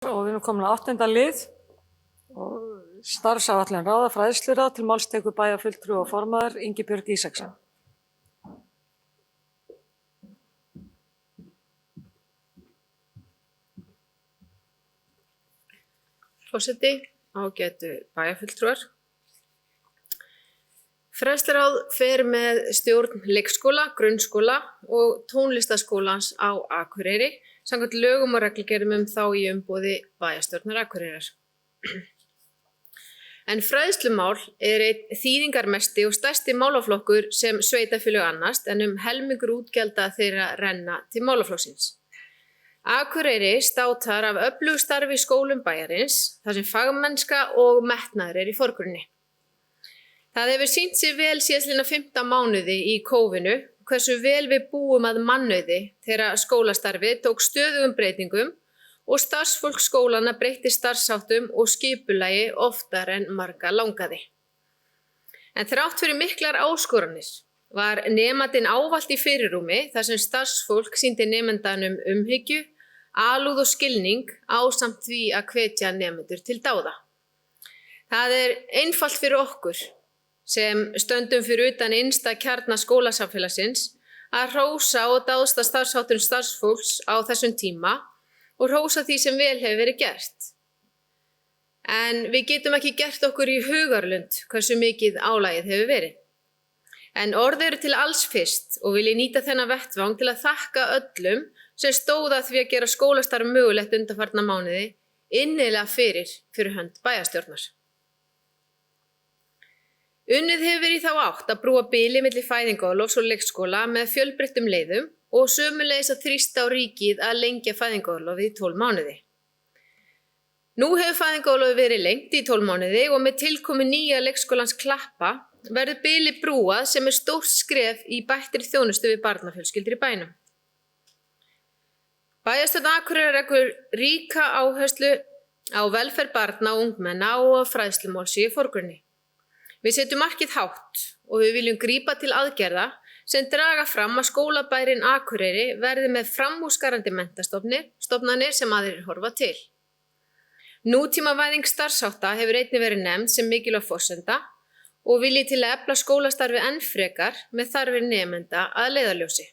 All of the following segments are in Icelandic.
Og við erum komin á 8. lið og starfsáætlun ráða fræðsluráð til máls tekur bæjarfulltrúi og formaður Ingibjörg Ísaksson. Forseti, ágætu bæjarfulltrúar. Fræðsluráð fer með stjórn leikskóla, grunnskóla og tónlistarskólans á Akureyri samkvæmt lögum og reglugerðum þá í umboði bæjarstjórnar Akureyrar. En fræðslumál er einn þýðingarmesti og stærsti málaflokkur sem sveitarfélög annast en helmingur útgjalda þeirra renna til málaflokksins. Akureyri státar af öflugu starfi í skólum bæjarins, þar sem fagmennska og metnaður er í forgrunni. Það hefur sýnt sig vel síðastliðna 15 mánuði í kófinu hversu vel við búum að mannauði þegar skólastarfið tók stöðugum breytingum og starfsfólk skólana breytti starfsháttum og skipulagi oftar en marga langaði. En þrátt fyrir miklar áskoranir var nemandinn ávallt í fyrirrúmi þar sem starfsfólk sýndi nemandanum umhyggju, alúð og skilning ásamt því að hvetja nemendur til dáða. Það er einfalt fyrir okkur sem stöndum fyrir utan innsta kjarna skólasamfélagsins að hrósa og dáðsta starfsháttum starfsfólks á þessum tíma og hrósa því sem vel hefur verið gert. En við getum ekki gert okkur í hugarlund hversu mikið álagið hefur verið. En orð eru til alls fyrst og vil ég nýta þennan vettvang til að þakka öllum sem stóða því að gera skólastarf mögulegt undanfarna mánuði innilega fyrir hönd bæjarstjórnar. Unnið hefur verið í þá átt að brúa bili milli fæðingarorlofs og leikskóla með fjölbreyttum leiðum og sömuleiðis að þrýsta á ríkið að lengja fæðingarorlofið í 12 mánuði. Nú hefur fæðingarorlofið verið lengt í 12 mánuði og með tilkomu nýja leikskólans Klappa verður bili brúað sem er stórt skref í bættri þjónustu við barnafjölskyldur í bænum. Bæjarstjórn Akureyrar leggur ríka áherslu á velferð barna og ungmenna og fræðslumál séu í forgrunni. Við setjum markið hátt og við viljum grípa til aðgerða sem draga fram að skólabærinn Akureyri verði með framúrskarandi menntastofnanir sem aðrir horfa til. Nútímavæðing starfshátta hefur einnig verið nefnd sem mikilvæg forsenda og vilji til að efla skólastarfi enn frekar með þarfir nemenda að leiðarljósi.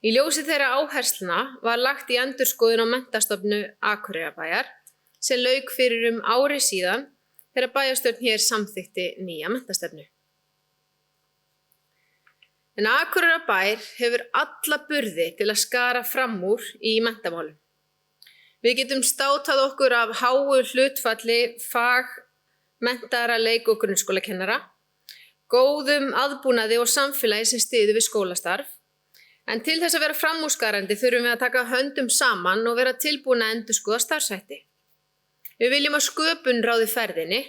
Í ljósi þeirra áherslna var lagt í endurskoðun á menntastofnu Akureyrarbæjar sem lauk fyrir ári síðan þegar bæjarstjórn hér samþykkti nýja menntastefnu. En Akureyrarbær hefur alla burði til að skara fram úr í menntamálum. Við getum státað okkur af háu hlutfalli fagmenntaðra leik- og grunnskólakennara, góðum aðbúnaði og samfélagi sem styður við skólastarf, en til þess að vera framúrskarandi þurfum við að taka höndum saman og vera tilbúin að endurskoða starfshætti. Við viljum að sköpun ráði ferðinni,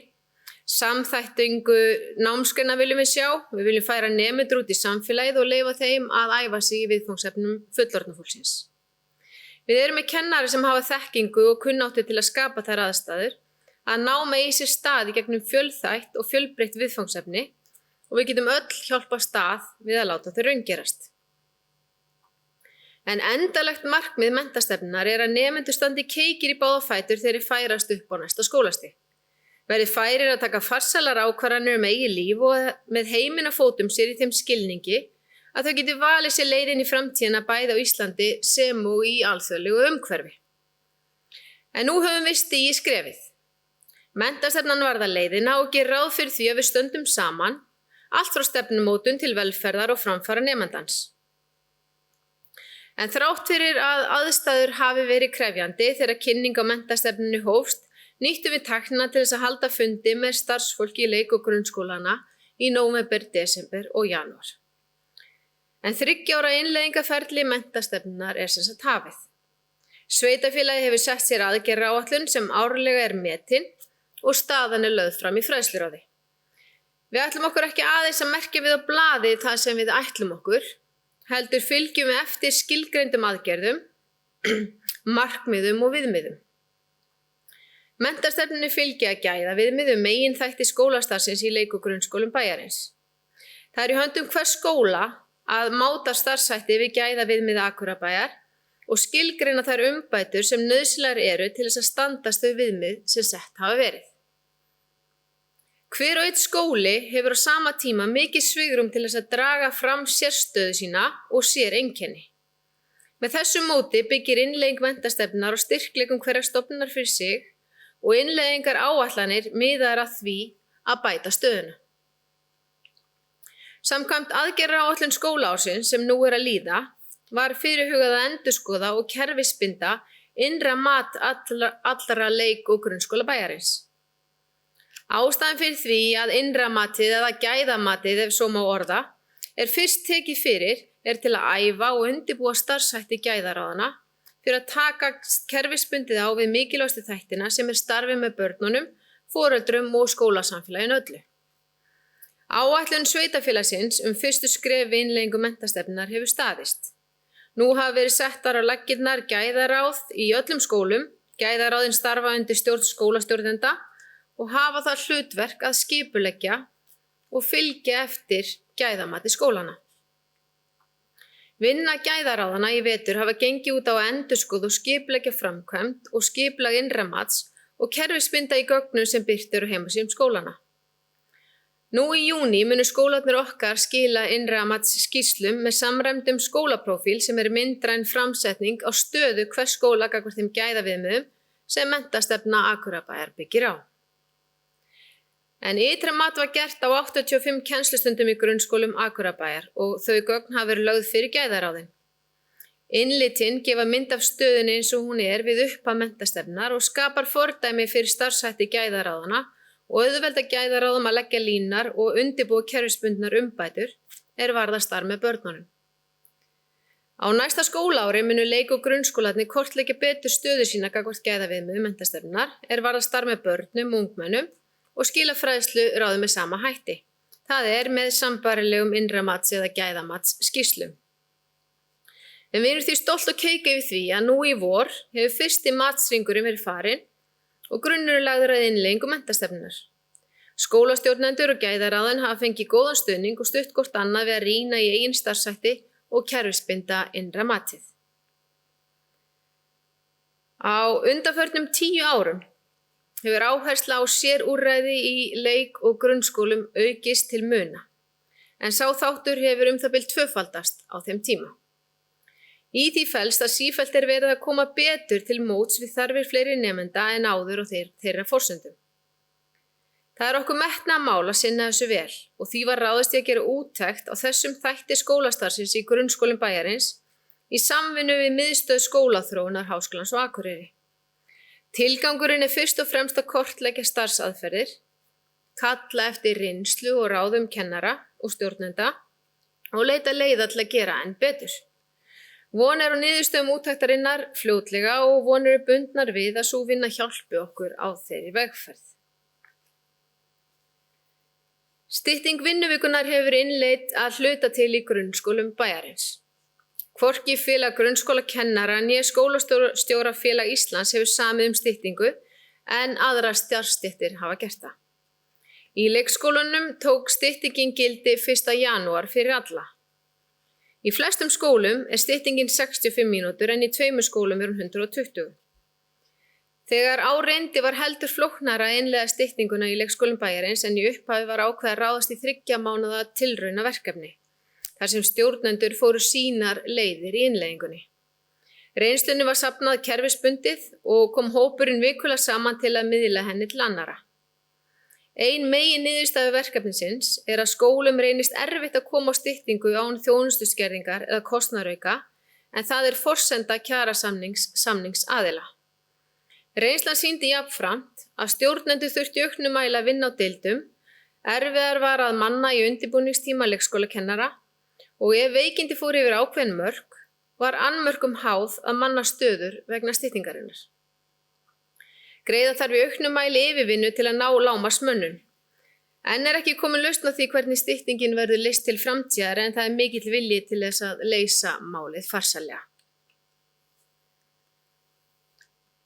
samþættingu námsgreina viljum við sjá, við viljum færa nemendur út í samfélagið og leyfa þeim að æfa sig í viðfangsefnum fullorðna fólksins. Við erum með kennari sem hafa þekkingu og kunnáttu til að skapa þær aðstæður, að náma í sér stað í gegnum fjölþætt og fjölbreytt viðfangsefni og við getum öll hjálpa stað við að láta þau raungerast. En endalegt markmið menntastefnunnar er að nemendur standi keikir í báða fætur þegar þeir færast upp á næsta skólastig. Verði færir að taka farsælar ákvarðanir eigið líf og með heiminn á fótum sér í þeim skilningi að þau geti valið sér leið inn í framtíðina bæði á Íslandi sem og í alþjóðlegu umhverfi. En nú höfum við stigið skrefið. Menntastefnan varðar leiðina og gerir ráð fyrir því að við stöndum saman, allt frá stefnumótun til velferðar og framfara nemandans. En þrátt fyrir að aðstæður hafi verið krefjandi þegar kynning á menntastefnunni hófst, nýttum við tæknina til þess að halda fundi með starfsfólki í leik- og grunnskólana í nóvember, desember og janúar. En 3 ára innleiðingarferli menntastefnunnar er sem sagt hafið. Sveitarfélagið hefur sett sér aðgerðaáætlun sem árlega er metin og staðan er lögð fram í fræðsluráði. Við ætlum okkur ekki aðeins að merkja við á blaði það sem við ætlum okkur, heldur fylgjum við eftir skilgreindum aðgerðum, markmiðum og viðmiðum. Menntastefnunni fylgja að gæða viðmiðum meginþætti skólastarfsins í leik- og grunnskólum bæjarins. Það er í höndum hvers skóla að máta starfshætti við gæða viðmiða Akureyrarbæjar og skilgreina þær umbætur sem nauðsynlegar eru til þess að standast þau viðmið sem sett hafa verið. Hver og einn skóli hefur á sama tíma mikið svigrúm til þess að draga fram sérstöðu sína og séreinkenni. Með þessu móti byggir innleiðing menntastefnunnar á styrkleikum hverrar stofnunar fyrir sig og innleiðingar áætlanir miðaðar að því að bæta stöðuna. Samkvæmt aðgerðaáætlun skólaársins sem nú er að líða var fyrirhugað að endurskoða og kerfisbinda innra mat allra leik- og grunnskóla bæjarins. Ástæðan fyrir því að innra matið eða gæðamatið, ef svo má orða, er fyrst tekið fyrir er til að æfa og undirbúa starfshætti gæðaráðana fyrir að taka kerfisbundið á við mikilvægustu þættina sem er starfið með börnunum, foreldrum og skólasamfélaginu öllu. Áætlun sveitarfélagsins fyrstu skref við innleiðingu menntastefnunnar hefur staðist. Nú hafa verið settar á laggirnar gæðaráð í öllum skólum, gæðaráðin starfa undir stjórn skólastjórnenda og hafa það hlutverk að skipuleggja og fylgja eftir gæðamati skólana. Vinna gæðaráðana í vetur hafa gengið út á að endurskoða og skipuleggja framkvæmd og skipulag innra mats og kerfisbinda í gögnum sem birt eru á heimasíðum skólana. Nú í júní munu skólarnir okkar skila innra mats skýrslum með samræmdum skólaprófíl sem er myndræn framsetning á stöðu hvers skóla gagnvart þeim gæðaviðmiðum sem menntastefna Akureyrarbæjar byggir á. En ytra mat var gert á 85 kennslustundum í grunnskólum Akureyrarbæjar og þau gögn hafa verið lögð fyrir gæðaráðin. Innlitin gefa mynd af stöðunni eins og hún er við upphaf menntastefnunnar og skapar fordæmi fyrir starfshætti gæðaráðana og auðvelda gæðaráðum að leggja línar og undirbúa kerfisbundnar umbætur er varða starf með börnunum. Á næsta skólaári munu leik- og grunnskólarnir kortleggja betur stöðu sína gagnvart gæðaviðmiðum menntastefnunnar er varða starf með börnum og ungmennum og skila fræðslu ráðum með sama hætti. Það er með sambærilegum innra mats eða gæðamats skýrslum. En við erum því stolt og keik yfir því að nú í vor hefur fyrsti matsringurinn verið farinn og grunnur lagður að innleiðingu menntastefnunnar. Skólastjórnendur og gæðaráðin hafa fengið góðan stuðning og stutt hvort annað við að rýna í eigin starfshætti og kerfisbinda innra matið. Á undanförnum 10 árum hefur áhersla á sérúrræði í leik- og grunnskólum aukist til muna, en sá þáttur hefur það bil tvöfaldast á þeim tíma. Í því felst að sífellt er verið að koma betur til móts við þarfir fleiri nemenda en áður og þeirra forsendum. Það er okkur metnaðarmál að sinna þessu vel og því var ráðist í að gera úttekt á þessum þætti skólastarfsins í grunnskólum bæjarins í samvinnu við miðstöð skólaþróunar Háskólans á Akureyri. Tilgangurinn er fyrst og fremst að kortleggja starfsaðferðir, kalla eftir reynslu og ráðum kennara og stjórnenda og leita leiða til að gera enn betur. Von er á niðurstöðum úttektarinnar fljótlega og von eru bundnar við að sú vinna hjálpi okkur á þeirri vegferð. Stytting vinnuvikunar hefur innleidd að hluta til í grunnskólum bæjarins. Hvorki félag grunnskólakennara né skólastjórafélag Íslands hefur samið styttingu en aðrar starfsstéttir hafa gert það. Í leikskólunum tók styttingin gildi 1. janúar fyrir alla. Í flestum skólum er styttingin 65 mínútur en í 2 skólum er hún 120. Þegar á reyndi var heldur flóknara að innleiða styttinguna í leikskólum bæjarins en í upphafi var ákveðið að ráðast í 3 mánaða tilraunaverkefni, þar sem stjórnendur fóru sínar leiðir í innleiðingunni. Reynslunni var safnað kerfisbundið og kom hópurinn vikulega saman til að miðla henni til annara. Ein megin niðurstaða verkefnisins er að skólum reynist erfitt að koma á styttingu án þjónustuskerðingar eða kostnaðarauka, en það er forsenda kjarasamnings aðila. Reynslan sýndi jafnframt að stjórnendur þurftu í auknum mæli að vinna á deildum, erfiðar var að manna í undirbúningstíma leikskólakennara og ef veikindi fór yfir ákveðin mörk, var annmörkum háð að manna stöður vegna styttingarinnar. Greiða þarf í auknum mæli yfirvinnu til að ná lágmarksmönnun. Enn er ekki komin lausn á því hvernig styttingin verður leyst til framtíðar en það er mikill vilji til þess að leysa málið farsællega.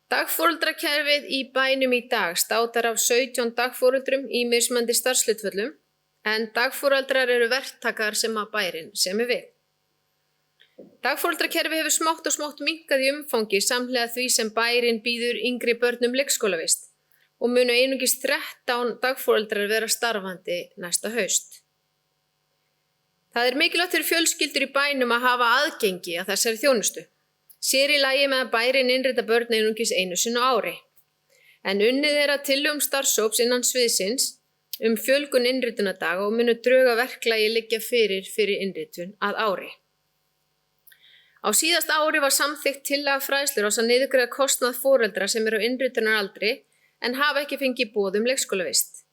Dagforeldrakerfið í bænum í dag státar af 17 dagforeldrum í mismunandi starfshlutföllum en dagforeldrar eru verktakar sem að bærinn semur við. Dagforeldrakerfi hefur smátt og smátt minnkað í umfangi samhliða því sem bærinn býður yngri börnum leikskólavist og munu einungis 13 dagforeldrar vera starfandi næsta haust. Það er mikilvægt fyrir fjölskyldur í bænum að hafa aðgengi að þessari þjónustu. Sér í lagi með að bærinn innrita börn einungis einu sinni á ári. En unnið er að tillögum starfshóps innan sviðsins fjölgun innritunardaga og munu drög að verklagi liggja fyrir innritun að ári. Á síðasta ári var samþykkt tillaga Fræðsluráðs að niðurgreiða kostnað foreldra sem eru á innritunaraldri en hafa ekki fengið boð leikskólavist.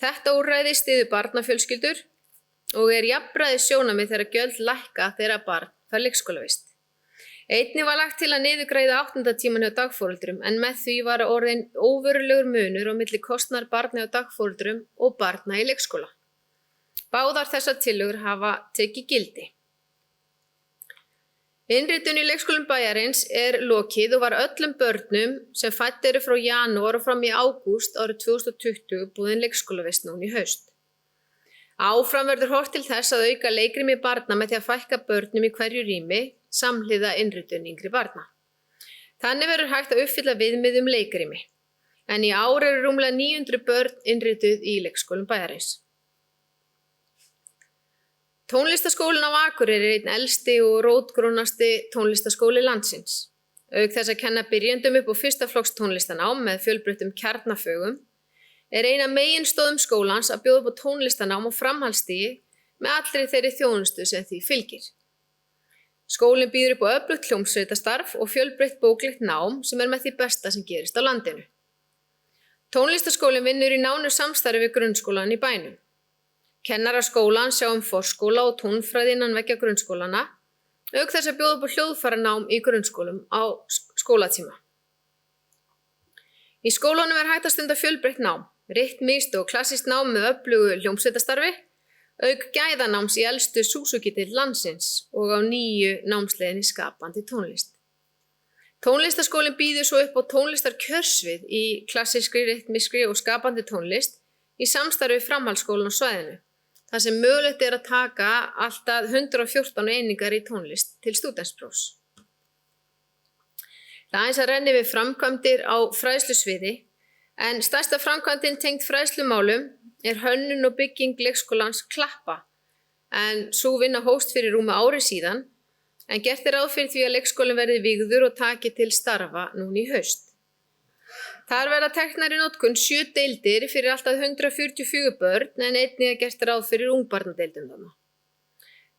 Þetta úrræði styður barnafjölskyldur og er jafnræðis sjónarmið þegar gjöld lækka þegar barn fær leikskólavist. Einnig var lagt til að niðurgreiða 8. tímann hjá dagforeldrum en með því var orðinn óverulegur munur á milli kostnaðar barna hjá dagforeldrum og barna í leikskóla. Báðar þessar tillögur hafa tekið gildi. Innritun í leikskólum bæjarins er lokið og var öllum börnum sem fædd eru frá janúar og fram í ágúst árið 2020 boðin leikskólavist núna í haust. Áfram verður horft til þess að auka leikrými barna með því að fækka börnum í hverju rými samhliða innritun yngri barna. Þannig verður hægt að uppfylla viðmið leikrými, en í ár eru rúmlega 900 börn innrituð í leikskólum bæjarins. Tónlistarskólinn á Akureyri er einn elsti og rótgrónasti tónlistarskóli landsins. Auk þess að kenna byrjendum upp á fyrsta flokks tónlistarnám með fjölbreyttum kjarnafögum er ein af meginstoðum skólans að bjóða upp á tónlistarnám og framhaldsstigi með allri þeirri þjónustu sem því fylgir. Skólinn býður upp á öflugt hljómsveitastarf og fjölbreytt bóklegt nám sem er með því besta sem gerist á landinu. Tónlistarskólinn vinnur í nánu samstarfi við grunnskólann í bænum. Kennarar skólans sjá forskóla og tónfræði innan veggja grunnskólana, auk þess að bjóða upp á hljóðfæranám í grunnskólum á skólatíma. Í skólanum er hægt að stunda fjölbreytt nám, rytmískt og klassískt nám með öflugu hljómsveitastarfi, auk gæðanáms í elstu Suzuki-deild landsins og á nýju námsleiðinni skapandi tónlist. Tónlistarskólinn býður svo upp á tónlistarkjörsvið í klassískri, rytmískri og skapandi tónlist í samstarfi við framhaldsskólann á svæðinu, þar sem mögulegt er að taka alltaf 114 einingar í tónlist til stúdentsprófs. Það aðeins að renni við framkvæmdir á fræðslusviði, en stærsta framkvæmdin tengd fræðslumálum er hönnun og bygging leikskólans Klappa, en sú vinna hófst fyrir rúmu ári síðan, en gert er ráð fyrir því að leikskólinn verði vígður og taki til starfa núna í haust. Þar verða teknar í notkun 7 deildir fyrir alltaf 144 börn en einnig er gert ráð fyrir ungbarnadeildum þarna.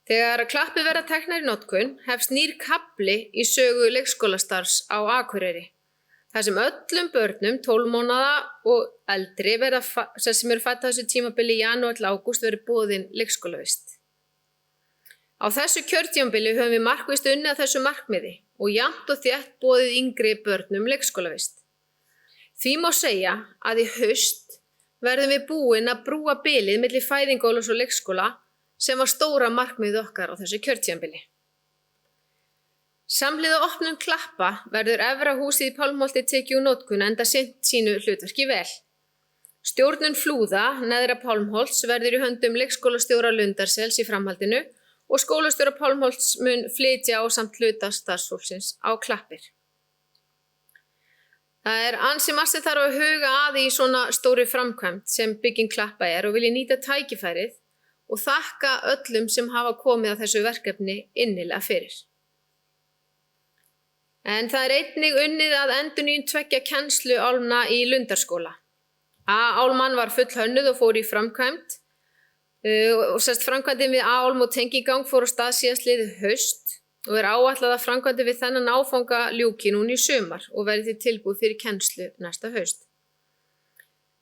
Þegar Klappið verða teknar í notkun hefst nýr kafli í sögu leikskólastarfs á Akureyri, þar sem öllum börnum 12 mánaða og eldri sem eru fædd á þessu tímabili í janúar til ágúst verður boðin leikskólavist. Á þessu kjörtímabili höfum við markvisst unnið að þessu markmiði og jafnt og þétt boðið yngri börnum leikskólavist. Því má segja að í haust verðum við búin að brúa bilið milli fæðingarorlofs og leikskóla sem var stóra markmiðið okkar á þessu kjörtímabili. Samhliða opnun Klappa verður efra húsið í Pálmholti tekið úr notkun enda sinnt sínu hlutverki vel. Stjórnun Flúða, neðra Pálmholts, verður í höndum leikskólastjóra Lundarsels í framhaldinu og skólastjóra Pálmholts mun flytja á samt hluta starfsfólksins á Klappir. Það er ansi margt sem þarf að huga að í svona stóri framkvæmd sem bygging Klappa er og vil ég nýta tækifærið og þakka öllum sem hafa komið að þessu verkefni innilega fyrir. En það er einnig unnið að endurnýjun 2 kennsluálma í Lundarskóla. A-álman var full hönnuð og fór í framkvæmd og framkvæmdin við A-álm og tengigang fór á stað síðastliðið haust og er áætlað að framkvæmdin við þennan áfanga ljúki núna í sumar og verði því tilbúið fyrir kennslu næsta haust.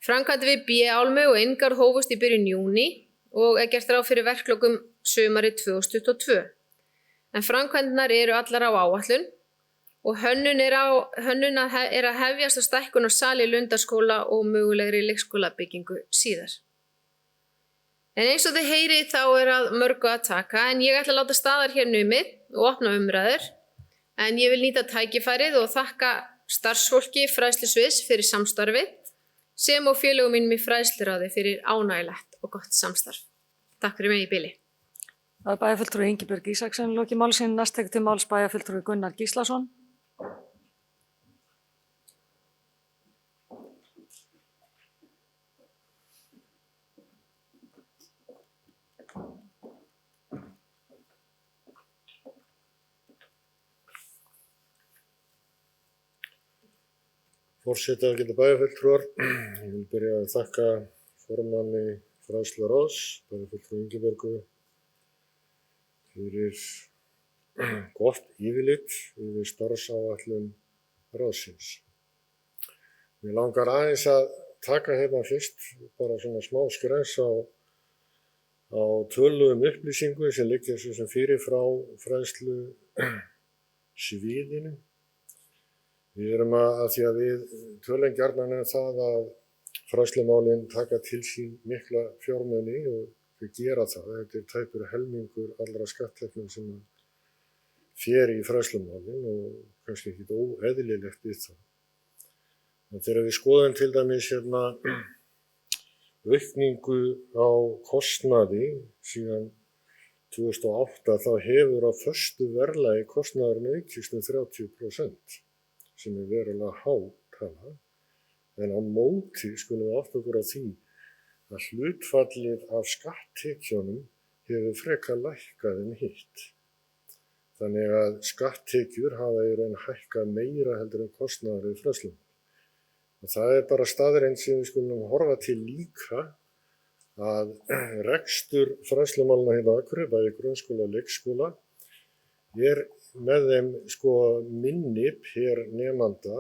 Framkvæmdin við B-álmu og Eingarð hófust í byrjun júní og er gert ráð fyrir verklokum sumarið 2022. En framkvæmdirnar eru allar á áætlun og hönnun er að hefjast á stækkun á sali Lundarskóla og mögulegri leikskólabyggingu síðar. En eins og þið heyrið þá er að mörgu að taka en ég ætla að láta staðar hér numið og opna umræður en ég vil nýta tækifærið og þakka starfsfólki fræðslusviðs fyrir samstarfið sem og félögum mínum í fræðsluráði fyrir ánægilegt og gott samstarf. Takk fyrir mig í bili. Það er bæjarfulltrúi Ingibjörg Ísaksen lokið máli sínu. Næst tekur til máls bæjarfulltrúi Gunnar Gíslason. Forseti ágætu bæjarfulltrúar, ég vil byrja að þakka formanni fræðsluráðs, bæjarfulltrúi Ingibjörgu, fyrir gott yfirlit yfir starfsáætlun ráðsins. Mér langar aðeins að taka hérna fyrst bara svona smá skrens á tölugum upplýsingum sem liggja svo sem fyrir frá fræðslu sviðinu. Við erum að því að við tölum gjarnan það að fræðslumálin taka til sín mikla fjármuni og við gera það. Þetta er tæpur helmingur allra skatttekna sem fer í fræðslumálin og kannski ekkit óeðlilegt við það. En þegar við skoðum til dæmis aukningu á kostnaði síðan 2008 þá hefur á föstu verðlagi kostnaðurinn aukist 30%. Sem er verulega há tala, en á móti skulum við átta okkur á því að hlutfallið af skatttekjunum hefur frekar lækkað en hitt. Þannig að skatttekjur hafa í raun hækkað meira heldur en kostnaður við fræðslumál. Og það er bara staðreynd sem við skulum horfa til líka að rekstur fræðslumálna hérna á Akureyri, bæði grunnskóla og leikskóla, er með þeim minni per nemanda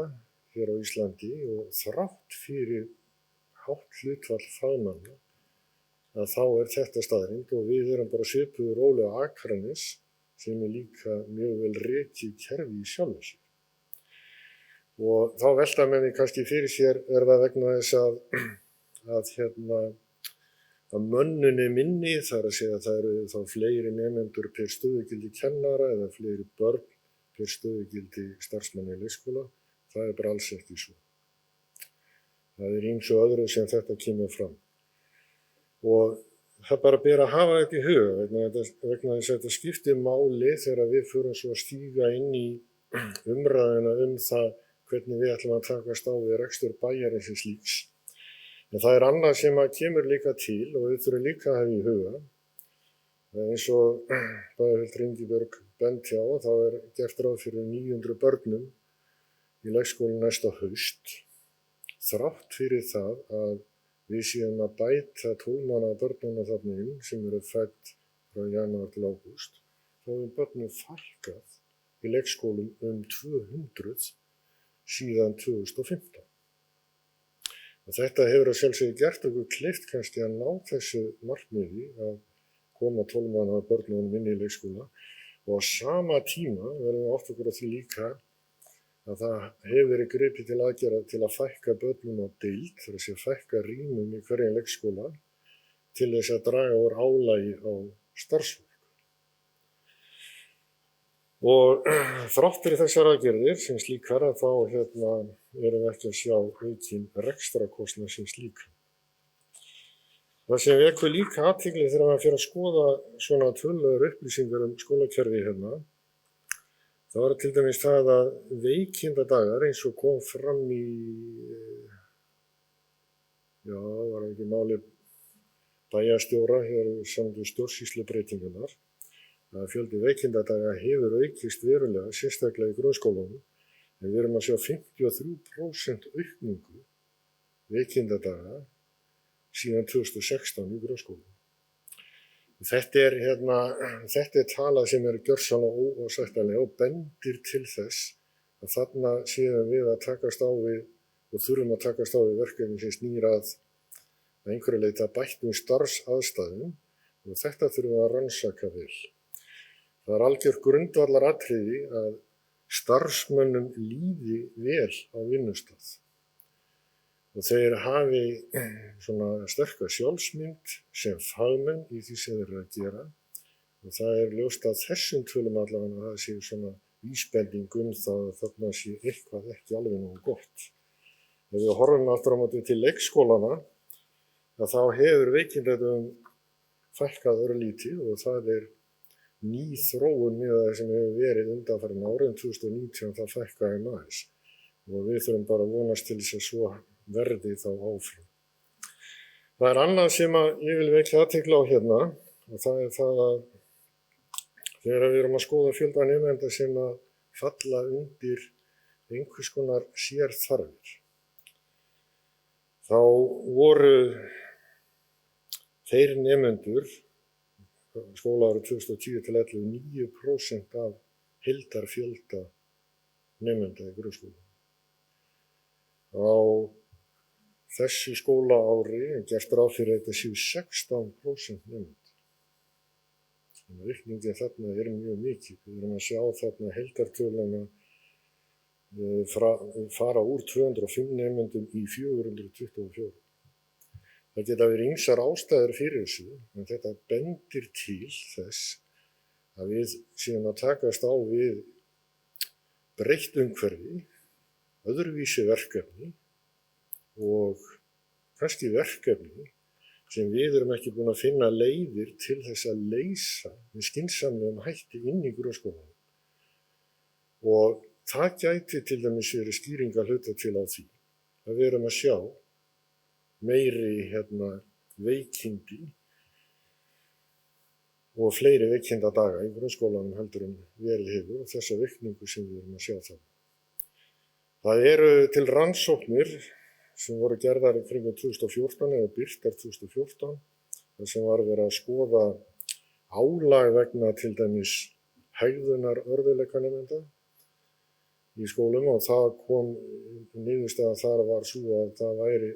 hér á Íslandi og þrátt fyrir hátt hlutfall fagmanna að þá er þetta staðreynd og við erum bara svipuð róli á Akranes sem er líka mjög vel rekið kerfi í sjálfu sér. Og þá velta menn kannski fyrir sér er það vegna þess að mönnun er minni, þar að segja að það eru þá fleiri nemendur per stöðugildi kennara eða fleiri börn per stöðugildi starfsmanna í leikskóla. Það er bara alls ekki svo. Það er ýmsu öðru sem þetta kemur fram. Og það bara ber að hafa þetta í huga vegna þess að þetta skiptir máli þegar við förum svo að stíga inn í umræðuna það hvernig við ætlum að takast á við rekstur bæjarins sem slíks. En það er annað sem kemur líka til og við þurfum líka að hafa í huga. Eins og bæjarfulltrúi Ingibjörg benti á, þá er gert ráð fyrir 900 börnum í leikskólanum næsta haust. Þrátt fyrir það að við séum að bæta 12 mánaða börnunum þarna inn sem eru fædd frá janúar til ágúst, þá er börnum fækkað í leikskólum 200 síðan 2015. Og þetta hefur að sjálfsögðu gert okkur kleift kannski að ná þessu markmiði að koma 12 mánaða börnunum inn í leikskóla og á sama tíma verðum við átt okkur á því líka að það hefur verið gripið til aðgerða til að fækka börnum á deild, þar að segja fækka rýmum í hverjum leikskóla til þess að draga úr álagi á starfsfólk. Og þrátt fyrir þessar aðgerðir sem slíkar þá erum við ekki að sjá aukinn rekstrakostnað sem slíka. Það sem vekur líka athygli þegar maður fer að skoða svona tölulegar upplýsingar skólakerfi þá er til dæmis það að veikindadagar eins og kom fram í, var ekki máli bæjarstjóra hér samkvæmt stjórnsýslubreytingarnar, að fjöldi veikindadaga hefur aukist verulega, sérstaklega í grunnskólunum, en við erum að sjá 53% aukningu veikindadaga síðan 2016 í grunnskólunum. Þetta er tala sem er gjörsamlega óásættanleg og bendir til þess að þarna séum við að takast á við og þurfum að takast á við verkefni sem snýr að einhverju leyti að bættum starfsaðstæðum og þetta þurfum við að rannsaka vel. Það er algjört grundvallaratriði að starfsmönnum líði vel á vinnustað og þeir hafi svona sterka sjálfsmynd sem fagmenn í því sem þeir eru að gera og það er ljóst að þessum tölum allavega að það sé svona vísbending það að þarna sé eitthvað ekki alveg nógu gott. Ef við horfum aftur á móti til leikskólana þá hefur veikindadögum fækkað örlítið og það er ný þróun með það sem hefur verið undanfarin árið 2019 það fækkaði aðeins og við þurfum bara að vonast til þess að svo verði þá áfram. Það er annað sem ég vil vekja athygli á hérna og það er það að þegar við erum að skoða fjölda nemenda sem að falla undir einhvers konar sérþarfir, þá voru þeir nemendur skólaárið 2010 til 11 9% af heildarfjölda nemenda í grunnskóla. Á þessu skólaári er gert ráð fyrir að þetta séu 16% nemenda. Þannig að aukningin þarna er mjög mikið. Við erum að sjá þarna heildartöluna fara úr 205 nemendum í 424. Það geta verið ýmsar ástæður fyrir þessu, en þetta bendir til þess að við séum að takast á við breytt umhverfi, öðruvísi verkefni og kannski verkefni sem við erum ekki búin að finna leiðir til þess að leysa með skynsamlegum hætti inn í grunnskólanum. Og það gæti til dæmis verið skýring að hluta til á því að við erum að sjá meiri veikindi og fleiri veikindadaga í grunnskólanum heldur en verið hefur og þessa aukningu sem við erum að sjá það. Það eru til rannsóknir sem voru gerðar í kringum 2014 eða birtar 2014 þar sem var verið að skoða álag vegna til dæmis hegðunar örðugleika nemenda í skólum og það kom niðurstaða þar var svo að það var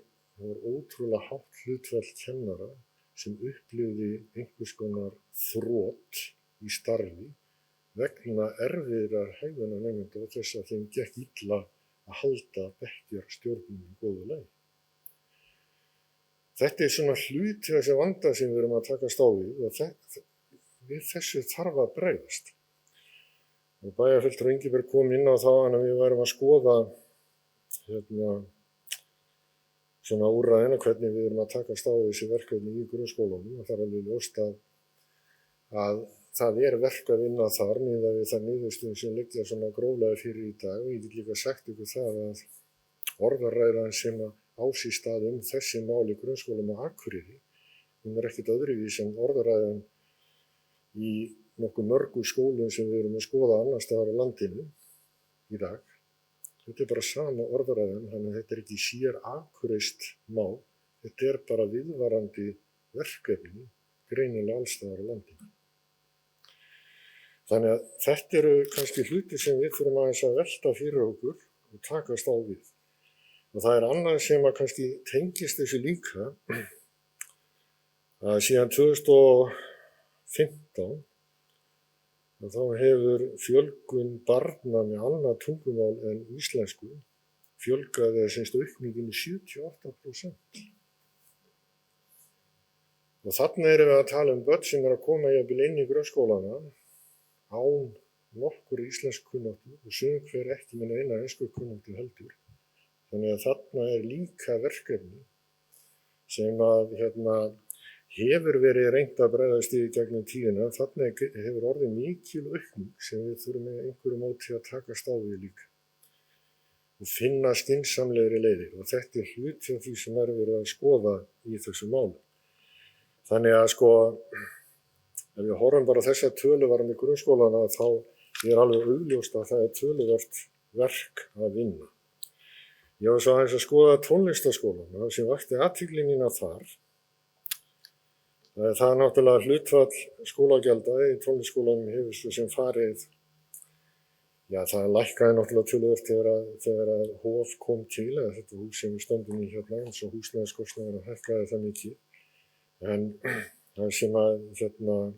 ótrúlega hátt hlutfall kennara sem upplifði einhvers konar þrot í starfi vegna erfiðrar hegðunar nemenda og þess að þeim gekk illa að halda bekkjarstjórnum í góðu lagi. Þetta er svona hluti af þessi vanda sem við erum að takast á við og við þessu þarf að bregðast. Og bæjarfulltrúi Ingibjörg kom inn á það að við værum að skoða svona úrræðina hvernig við erum að takast á þessi verkefni í grunnskólanum og það er alveg ljóst að það er verk að vinna þar miðað við það niðurstöðum sem liggja svona gróflega fyrir í dag og ég get líka sagt ykkur það að orðaræðan sem á sér stað þessi mál í grunnskólum á Akureyri, hún er ekkert öðruvís en orðaræðan í nokkuð mörgu skólum sem við erum að skoða annars staðar á landinu í dag. Þetta er bara sama orðaræðan, þannig að þetta er ekki sér akureyst mál, þetta er bara viðvarandi verkefni greinilega alls staðar á landinu. Þannig að þetta eru kannski hluti sem við þurfum aðeins að velta fyrir okkur og takast á við. Og það er annað sem að kannski tengist þessu líka að síðan 2015 þá hefur fjölgun barna með annað tungumál en íslensku fjölgaði aukningin í 78%. Og þarna erum við að tala börn sem að koma jafnvel inn í grunnskólana án nokkur íslenskukunnáttu og sum hver ekki með neina enskukunnáttu heldur. Þannig að þarna er líka verkefni sem að hefur verið reynt að bregðast í gegnum tíðina. Þarna hefur orðið mikil aukning sem við þurfum með einhverju móti að takast á við líka og finna skynsamlegri leiðir og þetta er hluti af því sem er verið að skoða í þessu máli. Þannig að ef við horfum bara þessa tölu varðandi grunnskólana þá er alveg augljóst að það er töluvert verk að vinna. Ég var svo aðeins að skoða tónlistarskólana sem vakti athygli mína þar. Það er náttúrulega hlutfall skólagjalda í tónlistarskólanum hefur svo sem farið, það lækkaði náttúrulega töluvert þegar að Hof kom til, eða þetta hús sem við stöndum í hérna, eins og húsnæðiskostnaðurinn hækkaði það mikið. En það sem að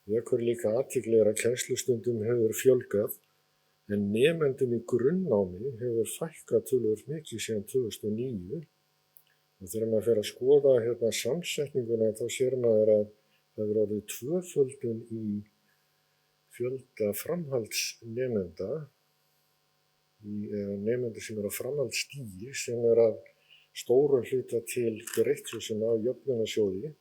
vekur líka athygli er að kennslustundum hefur fjölgað en nemendum í grunnnámi hefur fækkað töluvert mikið síðan 2009 og þegar maður fer að skoða samsetninguna þá sér maður að það hefur orðið tvöföldun í fjölda framhaldsnemenda eða nemenda sem eru á framhaldsstigi sem að stórum hluta til greitt svo sem af jöfnunarsjóði.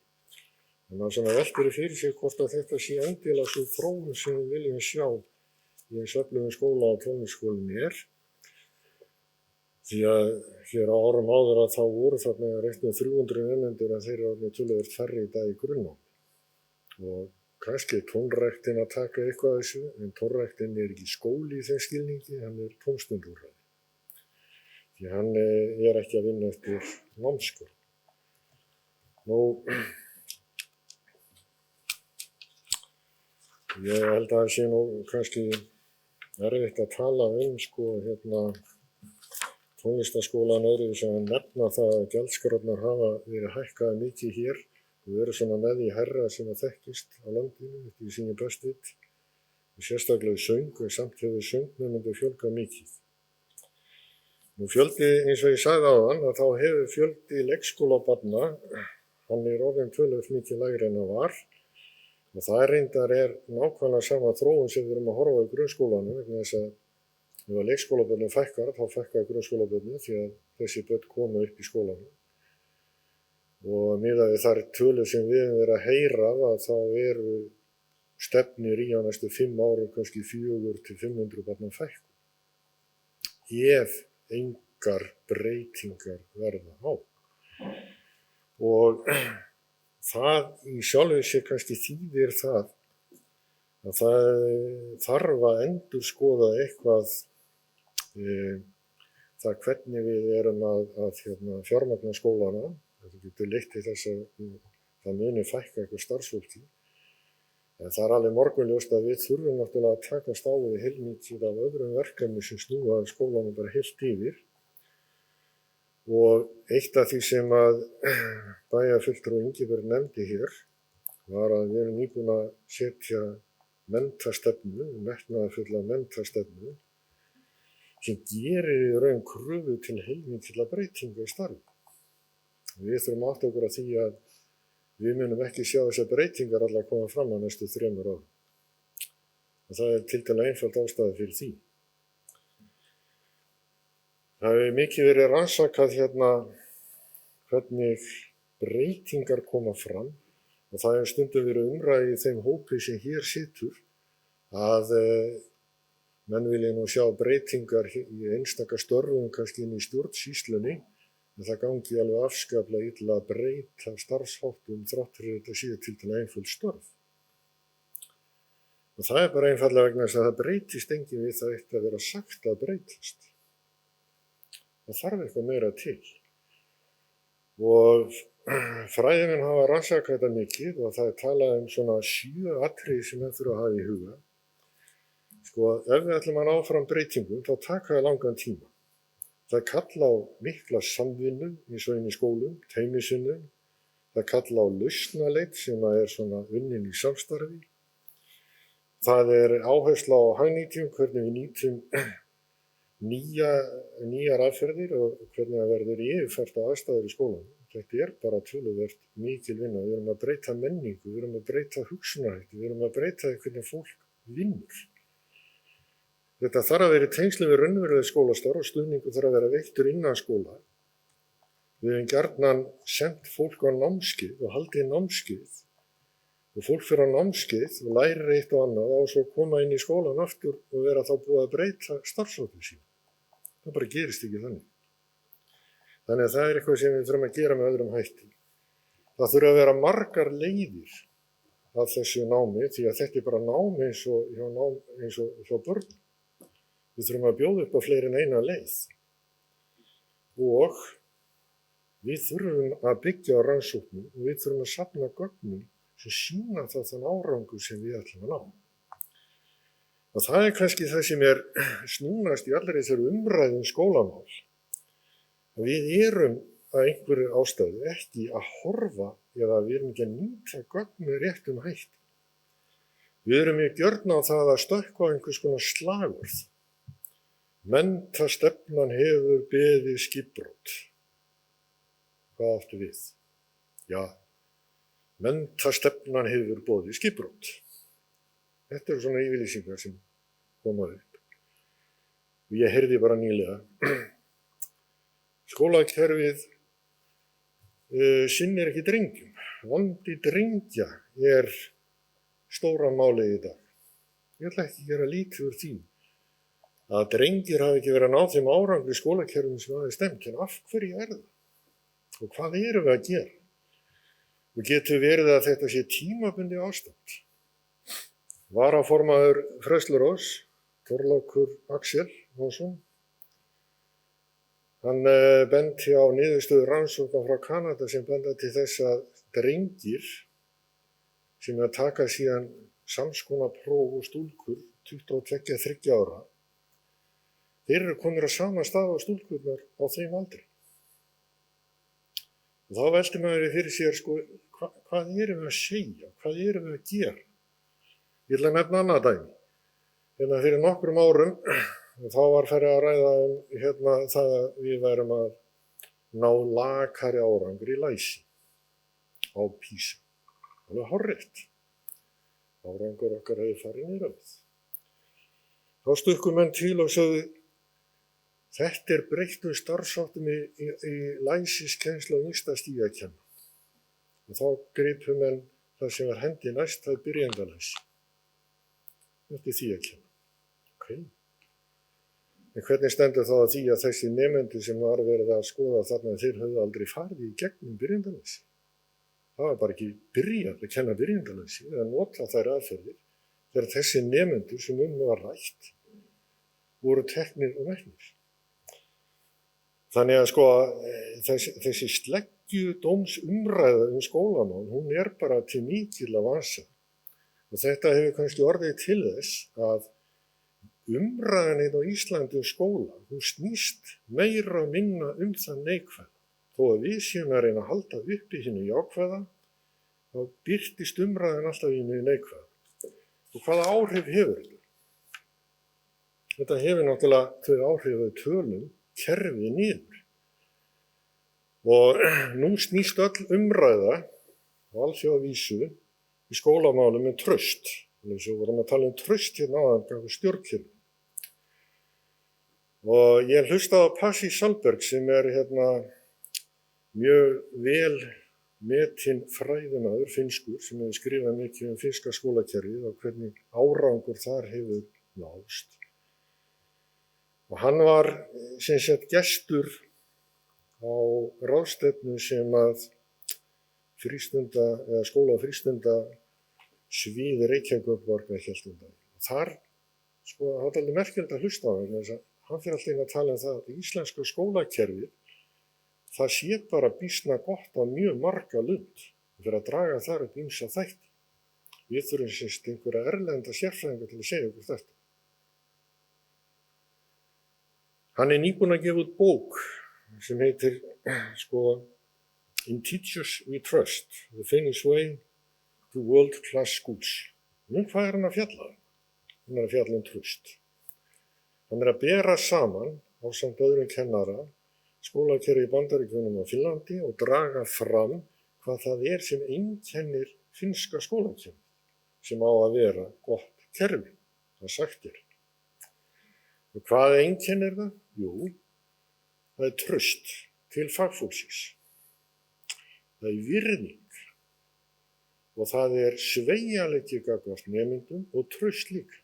En maður svona veltir fyrir sig hvort að þetta sé endilega svo þróun sem við viljum sjá í eins öflugum skóla og tónlistarskólinn er. Því að hér á árum áður að þá voru þarna rétt 300 nemendur að þeir eru orðnir töluvert færri í dag í grunnnámi. Og kannski er tónræktin að taka eitthvað af þessu, en tónræktin er ekki skóli í þeim skilningi, hann er tómstundúrræði. Því hann er ekki að vinna eftir námsskóla. Ég held að það sé nú kannski erfitt að tala tónlistarskólan öðruvísi að nefna það að gjaldskrárnar hafa verið hækkaðar mikið hér og verið svona með í hærra sem að þekkist á landinu, eftir því sem ég best veit. Sérstaklega í söng og samt hefur söngnemendur fjölgað mikið. Nú fjöldi, eins og ég sagði áðan, að þá hefur fjöldi leikskólabarna, hann er orðinn töluvert mikið lægri en það var. Og það reyndar nákvæmlega sama þróun sem við erum að horfa á grunnskólanum, vegna þess að ef að leikskólabörnum fækkar, þá fækkar grunnskólabörnum því að þessi börn koma upp í skólanum. Og miðað við þær tölur sem við höfum verið að heyra að þá eru stefnir í á næstu 5 árum kannski 400 til 500 barna fækkun. Ef engar breytingar verða á. Og það í sjálfu sér kannski þýðir það að það þarf að endurskoða eitthvað það hvernig við erum að fjármagna skólana. Þetta getur leitt til þess að það muni fækka eitthvað starfsfólki. En það er alveg morgunljóst að við þurfum náttúrulega að takast á við heilmikið af öðrum verkefni sem snúa skólanum bara heilt yfir. Og eitt af því sem að bæjarfulltrúi Ingibjörg nefndi hér var að við erum nýbúin að setja menntastefnu, metnaðarfulla menntastefnu sem gerir í raun kröfu til heilmikilla breytinga í starfi. Við þurfum að átta okkur á því að við munum ekki sjá þessar breytingar allar koma fram á næstu 3 árum. Og það er tiltölulega einföld ástæða fyrir því. Það hefur mikið verið rannsakað hvernig breytingar koma fram og það hefur stundum verið umræði í þeim hópi sem hér situr að menn vilja nú sjá breytingar í einstaka störfum kannski inn í stjórnsýslunni en það gangi alveg afskaplega illa að breyta starfsháttum þrátt fyrir þetta séu tiltölulega einföld störf. Og það er bara einfaldlega vegna þess að það breytist enginn við það eitt að vera sagt að breytast. Það þarf eitthvað meira til. Og fræðimenn hafa rannsakað þetta mikið og það er talað svona 7 atriði sem við þurfum að hafa í huga. Ef við ætlum að ná fram breytingum, þá taka það langan tíma. Það kalla á mikla samvinnu eins og inn í skólum, teymisvinnu. Það kalla á lausnaleit sem er svona unnin í samstarfi. Það er áhersla á hagnýtjum, hvernig við nýtum nýjar aðferðir og hvernig það verður yfirfært á aðstæður í skólanum. Þetta er bara töluvert mikil vinna. Við erum að breyta menningu, við erum að breyta hugsunarhætti, við erum að breyta hvernig fólk vinnur. Þetta þarf að vera í tengslum við raunveruleg skólastarf og stuðningu þarf að vera veittur innan skóla. Við höfum gjarnan sent fólk á námskeið og haldið námskeið og fólk fyrir á námskeið og lærir eitt og annað og svo koma inn í skólan aftur og vera þá búið að breyta starfsháttum sín. Það bara gerist ekki þannig. Þannig að það er eitthvað sem við þurfum að gera með öðrum hætti. Það þurfa að vera margar leiðir að þessu námi því að þetta er bara námi eins og hjá börnum. Við þurfum að bjóða upp á fleiri en eina leið. Og við þurfum að byggja á rannsóknum og við þurfum að safna gögnum sem sýna þann árangur sem við ætlum að ná. Og það er kannski það sem er snúnast í allri þessari umræðum skólamál. Við erum að einhverju ástæðu ekki að horfa eða við erum ekki að nýta gögn með réttum hætti. Við erum mjög gjörn á það að stökkva á einhvers konar slagorð. Menntastefnan hefur beðið skipbrot. Hvað áttu við? Já, menntastefnan hefur boðið skipbrot. Þetta eru svona yfirlýsingar sem koma upp. Og ég heyrði bara nýlega. Skólakerfið sinnir ekki drengjum. Vandi drengja er stóra málið í dag. Ég ætla ekki að gera lítið úr því að drengir hafi ekki verið að ná þeim árangri í skólakerfinu sem hafi stemt. En af hverju er það? Og hvað erum við að gera? Og getur verið að þetta sé tímabundi ástand? Varaformaður Fræðsluráðs, Þorlákur Axel Jónsson, hann benti á niðurstöðu rannsókna frá Kanada sem benda til þess að drengir sem er að taka síðan samskonar próf og stúlkur 22-23 ára, þeir eru komnir á sama stað á stúlkurnar á þeim aldri. Og þá veltir maður fyrir sér, sko, hvað erum við að segja, hvað erum við að gera? Ég ætla að nefna annað dæmi. Hérna fyrir nokkrum árum, þá var farið að ræða það að við værum að ná lakari árangri í læsi á PISA. Alveg hárrétt. Árangur okkar hefði farið niður á við. Þá stukku menn til og sögðu, þetta er breyttu starfsháttum í læsiskennslu á yngsta stigi að kenna. Og þá gripu menn það sem var hendi næst, það er byrjendalæsi. Þetta er því að kenna. Okay. En hvernig stendur þá að því að þessi nemendur sem var verið að skoða þarna þeir höfðu aldrei farið í gegnum byrjendalæsi? Það var bara ekki byrjað að kenna byrjendalæsi eða nota þær aðferðir þegar þessi nemendur sem var rætt voru teknir og metnir. Þannig að sko þessi sleggjudómsumræða skólamál, hún er bara til mikil að vansa. Og þetta hefur kannski orðið til þess að umræðan á Íslandi skóla, hún snýst meira og minna það neikvæða. Þó að við séum að reyna að halda uppi hinu jákvæða, þá birtist umræðan alltaf hinu neikvæða. Og hvaða áhrif hefur þetta? Þetta hefur náttúrulega þau áhrif að tölum kerfið niður. Og nú snýst öll umræða á alþjóðavísu í skólamálum traust. Þannig að við vorum að tala traust hérna áðan gagnvart stjórnkerfi. Og ég hlustaði á Pasi Salberg sem er mjög vel metinn fræðimaður finnskur sem hefur skrifað mikið finnska skólakerfið og hvernig árangur þar hefur náðst. Og hann var sem sagt gestur á ráðstefnu sem að skólafrístunda svið Reykjavíkurborgar hélt dag. Þar, sko, það er alveg merkilegt að hlusta á hann, þess að hann fyrir alltaf inn að tala það að íslenska skólakerfið, það sé bara býsna gott á mjög marga lund fyrir að draga þar upp ýmsa þætti. Við þurfum semst einhverja erlenda sérfræðinga til að segja okkur þetta. Hann er nýbúinn að gefa út bók sem heitir In Teachers We Trust, The Finnish Way to World Class Schools. Nú hvað er hann að fjalla? Hann er að fjalla traust. Hann er að bera saman ásamt öðrum kennara skólakerfi í Bandaríkjunum og Finnlandi og draga fram hvað það er sem einkennir finnska skólakerfi sem á að vera gott kerfi, það sagt er. Og hvað einkennir það? Jú, það er traust til fagfólksins. Það er virðing og það er sveigjanleiki gagnvart nemendum og traust líka.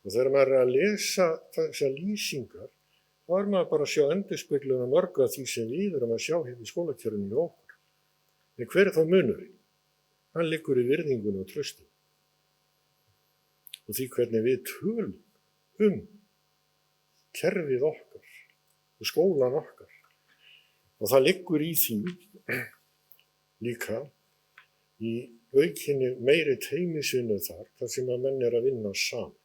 Og þegar maður er að lesa þessar lýsingar, þá er maður bara að sjá endurspeglun af mörgu af því sem við erum að sjá hérna í skólakerfinu í okkur. En hver er þá munurinn? Hann liggur í virðingunni og traustinu. Og því hvernig við tölum kerfið okkar og skólan okkar. Og það liggur í því líka í aukinni meiri teymisvinnu þar sem að menn er að vinna saman.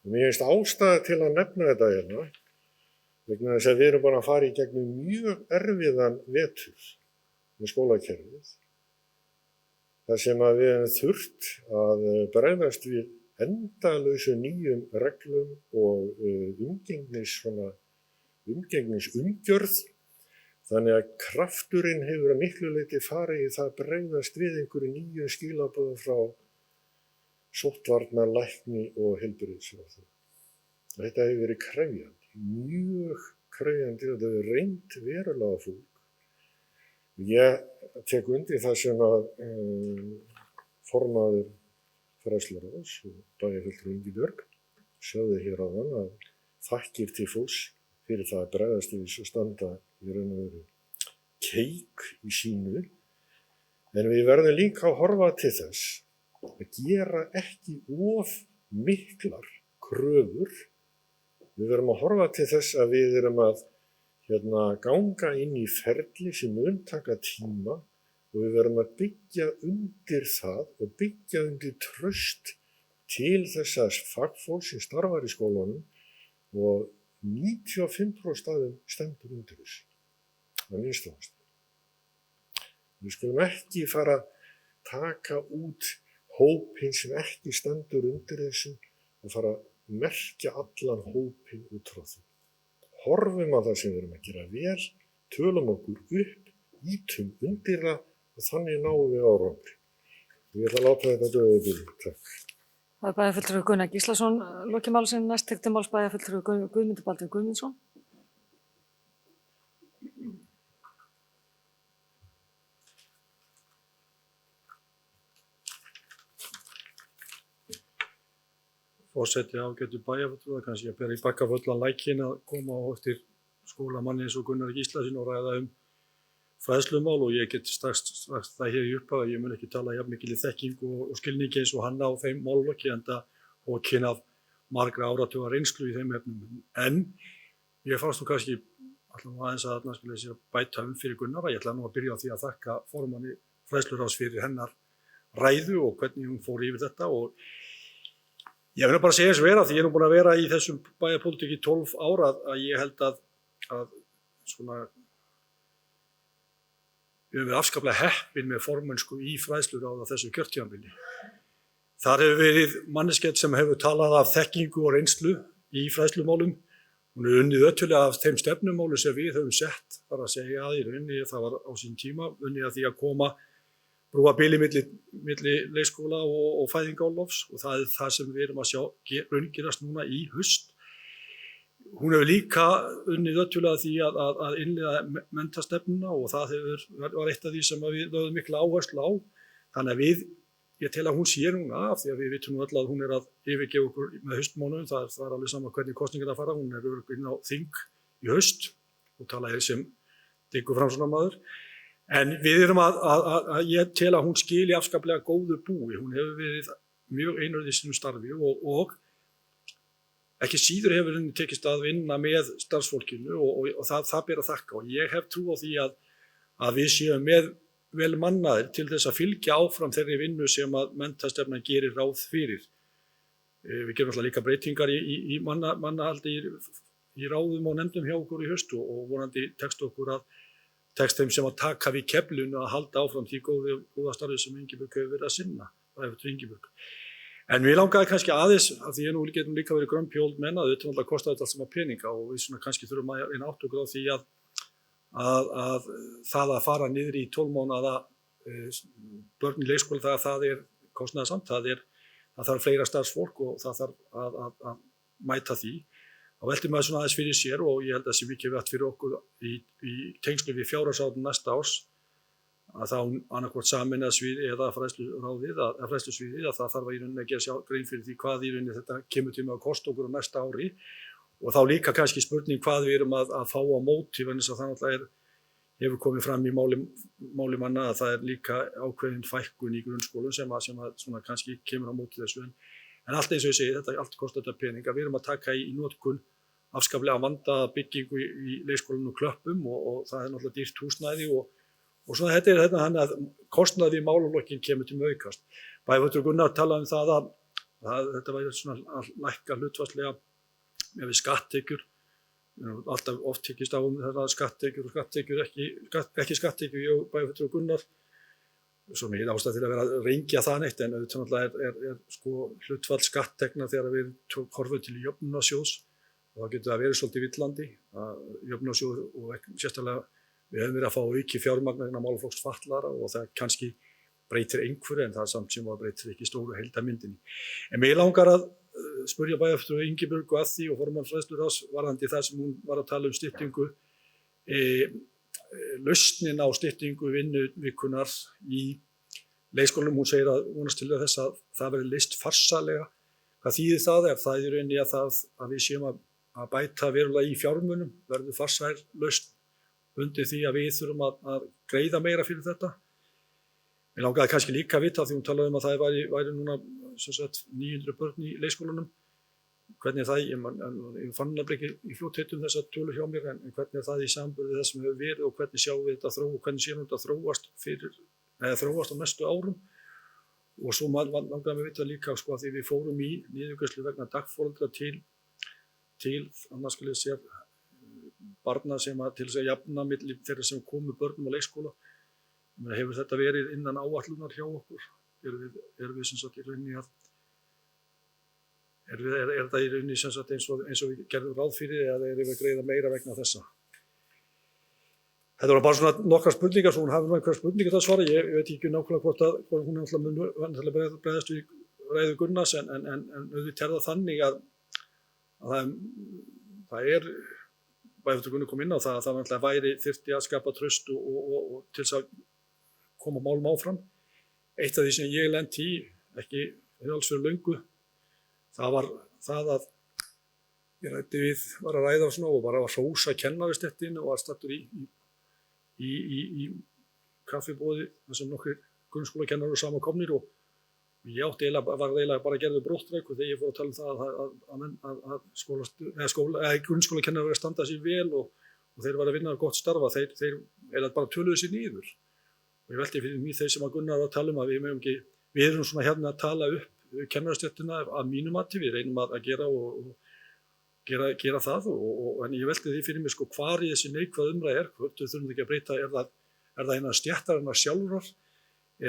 Og mér finnst ástæða til að nefna þetta hérna, vegna þess að við erum bara að fara í gegnum mjög erfiðan vetur með skólakerfið. þar sem að við hefum þurft að bregðast við endalausu nýjum reglum og umgengnisumgjörð. Þannig að krafturinn hefur að miklu leyti farið í það að bregðast við einhverju nýju skilaboðum frá sóttvarnalækni og heilbrigðisráðherra. Þetta hefur verið krefjandi, mjög krefjandi, og þetta hefur reynt verulega fólk Ég tek undir það sem að formaður fræðsluráðs og bæjarfulltrúi Ingibjörg sögðu hér áðan að þakkir til fólks fyrir það að bregðast við þessu standa í raun og veru keik í sínu. En við verðum líka að horfa til þess að gera ekki of miklar kröfur. Við verðum að horfa til þess að við erum að ganga inn í ferli sem mun taka tíma og við verðum að byggja undir það og byggja undir traust til þessas fagfólks sem starfar í skólanum og 95% af þeim stendur undir þessu. Það minnst það. Við skulum ekki fara að taka út hópinn sem ekki stendur undir þessu og fara að merkja allan hópinn út frá því. Horfum á það sem við erum að gera vel, tölum okkur upp, ítum undir það og þannig náum við árangri. Ég ætla að láta þetta dögðu í byrjun. Takk. Það er bæjarfulltrúi Gunnar Gíslason, lokið málsins, næst tek til máls bæjarfulltrúi Guðmundur Baldvin Guðmundsson. Forseti ágætu bæjarfulltrúa, kannski að bera í bakkafullan lækinn að koma á eftir skólamanni eins og Gunnar Gíslason og ræða fræðslumál og ég get strax það hér í upphafi að ég mun ekki tala jafn mikil í þekkingu og skilningi eins og hann á þeim málaflokki enda og kynna margra áratuga reynslu í þeim efnum. En ég fannst nú kannski aðeins að þarna sér bæta fyrir Gunnar. Ég ætla nú að byrja á því að þakka formanni fræðsluráðs fyrir hennar ræðu og hvernig hún fór yfir þetta og ég vil bara segja eins og vera því ég er nú búin að vera í þessum bæjarpólitík í 12 ára að ég held að svona við höfum verið afskaplega heppin með formennsku í fræðsluráði á þessu kjörtímabili. Þar hefur verið manneskja sem hefur talað af þekkingu og reynslu í fræðslumálum. Hún hefur unnið öttulega af þeim stefnumálum sem við höfum sett, þar að segja að í rauninni það var á sín tíma, unnið að því að brúa bili milli leikskóla og fæðingarorlofs og það er það sem við erum að sjá raungerast núna í haust. Hún hefur líka unnið öttulega því að innleiða menntastefnuna og það var eitt af því sem við lögðum mikla áherslu á. Þannig að ég tel að hún sé núna af því að við vitum nú öll að hún er að yfirgefa okkur með haustmánuðum. Það er alveg sama hvernig kosningar það fara. Hún er örugglega inn á þing í haust og talaði sem diggur framsóknarmaður. En við erum ég tel að hún skili afskaplega góðu búi. Hún hefur verið mjög einörð í sínum starfi og ekki síður hefur henni tekist að vinna með starfsfólkinu og það ber að þakka og ég hef trú á því að við séum með vel mannaðir til þess að fylgja áfram þeirri vinnu sem að menntastefnan gerir ráð fyrir. Við gerum alltaf líka breytingar í mannahaldi í ráðum og nefndum hjá okkur í haust og vonandi tekst þeim sem að taka við keflinu að halda áfram því góða starfi sem Ingibjörg hefur verið að sinna. Það hefur Ingibjörg. En við langaði kannski aðeins, af því að nú getum líka verið grumpy old men að þetta náttúrulega kostaði allt saman peninga og við svona kannski þurfum að reyna átt okkur á því að það að fara niður í 12 mánaða börn í leikskóla það er kostnaðarsamt, það þarf fleira starfsfólk og það þarf að mæta því. Þá velti maður svona aðeins fyrir sér og ég held að það sé mikið vett fyrir okkur í tengslu við fjárhagsáætlun næsta árs að þá annarkvort sameinaðsviði eða fræðslusviðið að það þarf í rauninni að gera grein fyrir því hvað í rauninni þetta kemur til með að kosta okkur á næsta ári og þá líka kannski spurning hvað við erum að fá á móti vegna þess að það náttúrulega hefur komið fram í máli manna að það er líka ákveðin fækkun í grunnskólum sem svona kannski kemur á móti þessu en allt eins og ég segi þetta allt kostar þetta peninga við erum að taka í notkun afskaplega vandaða byggingu í leikskólanum og Klöppum og það er náttúrulega dýrt húsnæði og svona þetta er þannig að kostnaði í málaflokkinn kemur til með aukast. Bæjarfulltrúi Gunnar talaði það að þetta væri svona að lækka hlutfallslega með skatttekjur. Alltaf oft tekist á þetta skatttekjur og skatttekjur ekki skatttekjur ég og Bæjarfulltrúi Gunnar. Svo mikið ástæða til að vera að rengja það neitt en auðvitað er sko hlutfall skatttekna þegar við horfum til jöfnunarsjóðs og það getur að vera svolítið villandi að jöfnunarsjóð og sérstaklega við höfum verið að fá auki fjármagn vegna málaflokks fatlaðra og það kannski breytir einhverju en það er samt sem að breytir ekki stóru heildarmyndinni. En mig langar að spyrja bæjarfulltrúa Ingibjörgu að því og formann fræðsluráðs varðandi það sem hún var að tala styttingu lausnin á styttingu vinnuvikunar í leikskólanum, hún segir að vonast til þess að það verði leyst farsællega. Hvað þýðir það? Það í rauninni að við séum að bæta verulega í fjármunum, verður farsæl lausn undir því að við þurfum að greiða meira fyrir þetta. Mér langaði kannski líka að vita, því hún talaði að það væri núna 900 börn í leikskólanum. Hvernig er það? Ég fann nefnilega ekki í fljótheitum þessa tölu hjá mér, en hvernig er það í samanburði þess sem hefur verið og hvernig sjáum við þetta hvernig séum við þetta þróast á næstu árum. Og svo langaði mig að vita líka sko, að því við fórum í niðurgreiðslu vegna dagforeldra til annars skulle ég segja barna sem til þess að jafna milli þeirra sem komu börnum á leikskóla. Hefur þetta verið innan áætlunar hjá okkur? Erum við sem sagt í rauninni að er þetta í rauninni sem sagt eins og við gerðum ráð fyrir eða erum við að greiða meira vegna þessa? Þetta var bara svona nokkra spurningar, svo hún hafi nú einhverja spurningar að svara. Ég veit ekki nákvæmlega hvort hún er alltaf bregðast við ræðu Gunnars, en auðvitað er það þannig að það er, bæði Gunnar kom inn á það, að það þyrfti að skapa traust og til þess að koma málum áfram. Eitt af því sem ég lenti í, ekki alls fyrir löngu, það var það að ég var að ræða og var að hrósa kennaristéttinni og var staddur í kaffibóði þar sem nokkrir grunnskólakennarar eru samankomnir og ég var eiginlega bara að gera brottræk þegar ég fór að tala að grunnskólakennarar eru að standa sig vel og þeir var að vinna gott starfa, þeir bara töluðu sér niður. Og ég velti fyrir mig þeir sem að Gunnar var að tala að við erum svona hérna að tala upp kennarastéttina að mínu mati, við reynum að gera það en ég velti því fyrir mig sko hvar í þessi neikvæð umræða hvort við þurfum ekki að breyta, er það hérna stéttarinnar sjálfrar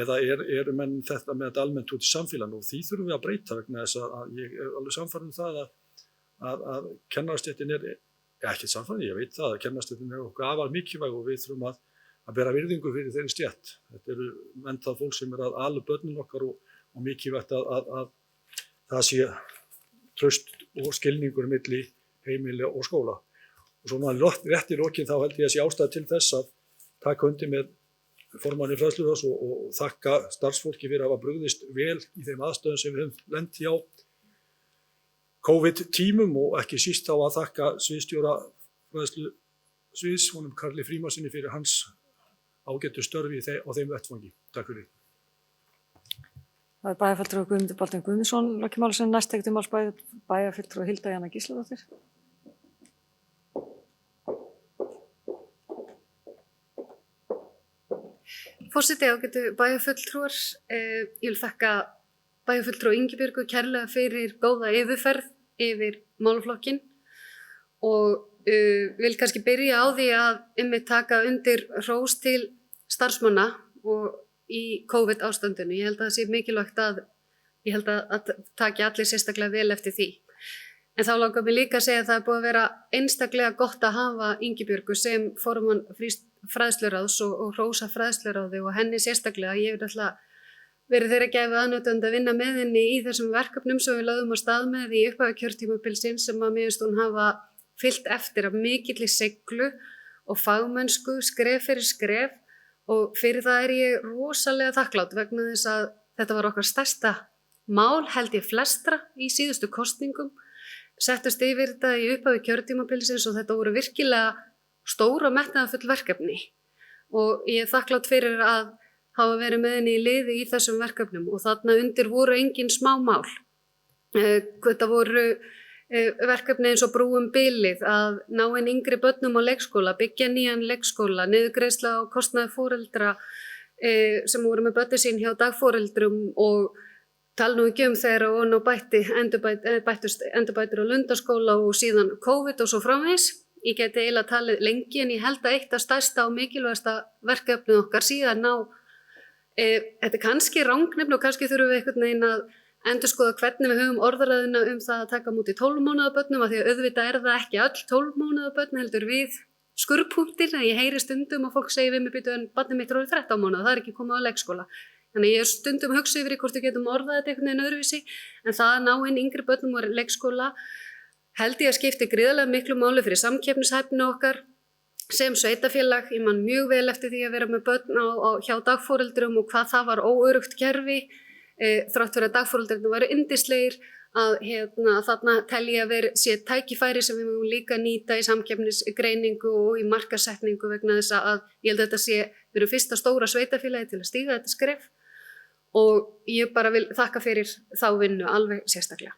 eða eru menn þetta með þetta almennt út í samfélaginu og því þurfum við að breyta vegna þess að ég er alveg sannfærður það að kennarastéttin ekki sannfærður, ég veit það að kennarastéttin okkur afar mikilvæg og við þurfum að bera virðingu fyrir þeirri stétt. Þetta eru menntað fólk sem að ala börnin okkar og mikilvægt að það sé traust og skilningur milli heimili og skóla. Og svona rétt í lokin þá held ég að sé ástæða til þess að taka undir með formanni Fræðsluráðs og þakka starfsfólki fyrir að hafa brugðist vel í þeim aðstöðum sem við höfum lent hjá COVID-tímum og ekki síst þá að þakka sviðsstjóra fræðslusviðs, honum Karli Frímannssyni fyrir hans ágætu störfi á þeim vettvangi. Takk fyrir. Það er bæjarfulltrúi Guðmundur Baldvin Guðmundsson lokið máli sem næst tekið máls bæjarfulltrúi Hilda Jana Gísladóttir. Forseti, ágætu bæjarfulltrúar, ég vil þakka bæjarfulltrúi Ingibjörgu kærlega fyrir góða yfirferð yfir málaflokkinn og vil kannski byrja á því að einmitt taka undir hrós til starfsmanna og í COVID ástandinu. Ég held að það sé mikilvægt að taki allir sérstaklega vel eftir því. En þá langar mér líka að segja að það er búið að vera einstaklega gott að hafa Ingibjörgu sem formann Fræðsluráðs og hrósa Fræðsluráði og henni sérstaklega. Ég hef alltaf verið þeirra gæfu aðnjótandi að vinna með henni í þessum verkefnum sem við lögðum á stað með í upphafi kjörtímabilsins sem að mér finnst hún hafa fylgt eftir af mikilli seiglu og fagmennsku skref fyrir skref. Og fyrir það er ég rosalega þakklát vegna þess að þetta var okkar stærsta mál held ég flestra í síðustu kosningum. Settust yfir þetta í upphafi kjörtímabilsins og þetta voru virkilega stóra metnaðarfull verkefni. Og ég er þakklát fyrir að hafa verið með henni í liði í þessum verkefnum og þarna undir voru engin smá mál. Þetta voru verkefni eins og brúum bilið að ná inn yngri börnum á leikskóla, byggja nýjan leikskóla, niðurgreiðsla á kostnaði foreldra sem voru með börnin sín hjá dagforeldrum og tala nú ekki þegar og bættust endurbætur á Lundarskóla og síðan COVID og svo framvegis. Ég geti eiginlega talið lengi en ég held að eitt af stærsta og mikilvægasta verkefnið okkar síðan ná, þetta er kannski rangnefni og kannski þurfum við einhvern veginn að endurskoða hvernig við höfum orðræðuna það að taka á móti 12 mánaða börnum af því að auðvitað er það ekki öll 12 mánaða börn heldur við skurðpunktir en ég heyri stundum og fólk segir við mig býtu en barnið mitt er orðið 13 mánaða, það er ekki komið á leikskóla. Þannig ég er stundum að hugsa yfir hvort við getum orðað þetta einhvern veginn öðruvísi en það að ná inn yngri börnum á leikskóla held ég að skipti gríðarlega miklu máli fyrir samkeppnishæfni okkar sem sveitafélag, ég man mjög vel eftir því að vera með börn hjá dagforeldrum og hvað það var óöruggt kerfi, þrátt fyrir að dagforeldrunum væru yndislegir, að þarna tel ég að sé tækifæri sem við mögum líka nýta í samkeppnisgreiningu og í markasetningu vegna þess að ég held að þetta sé fyrir fyrsta stóra sveitafélagi til að stíga þetta skref og ég bara vil þakka fyrir þá vinnu alveg sérstaklega.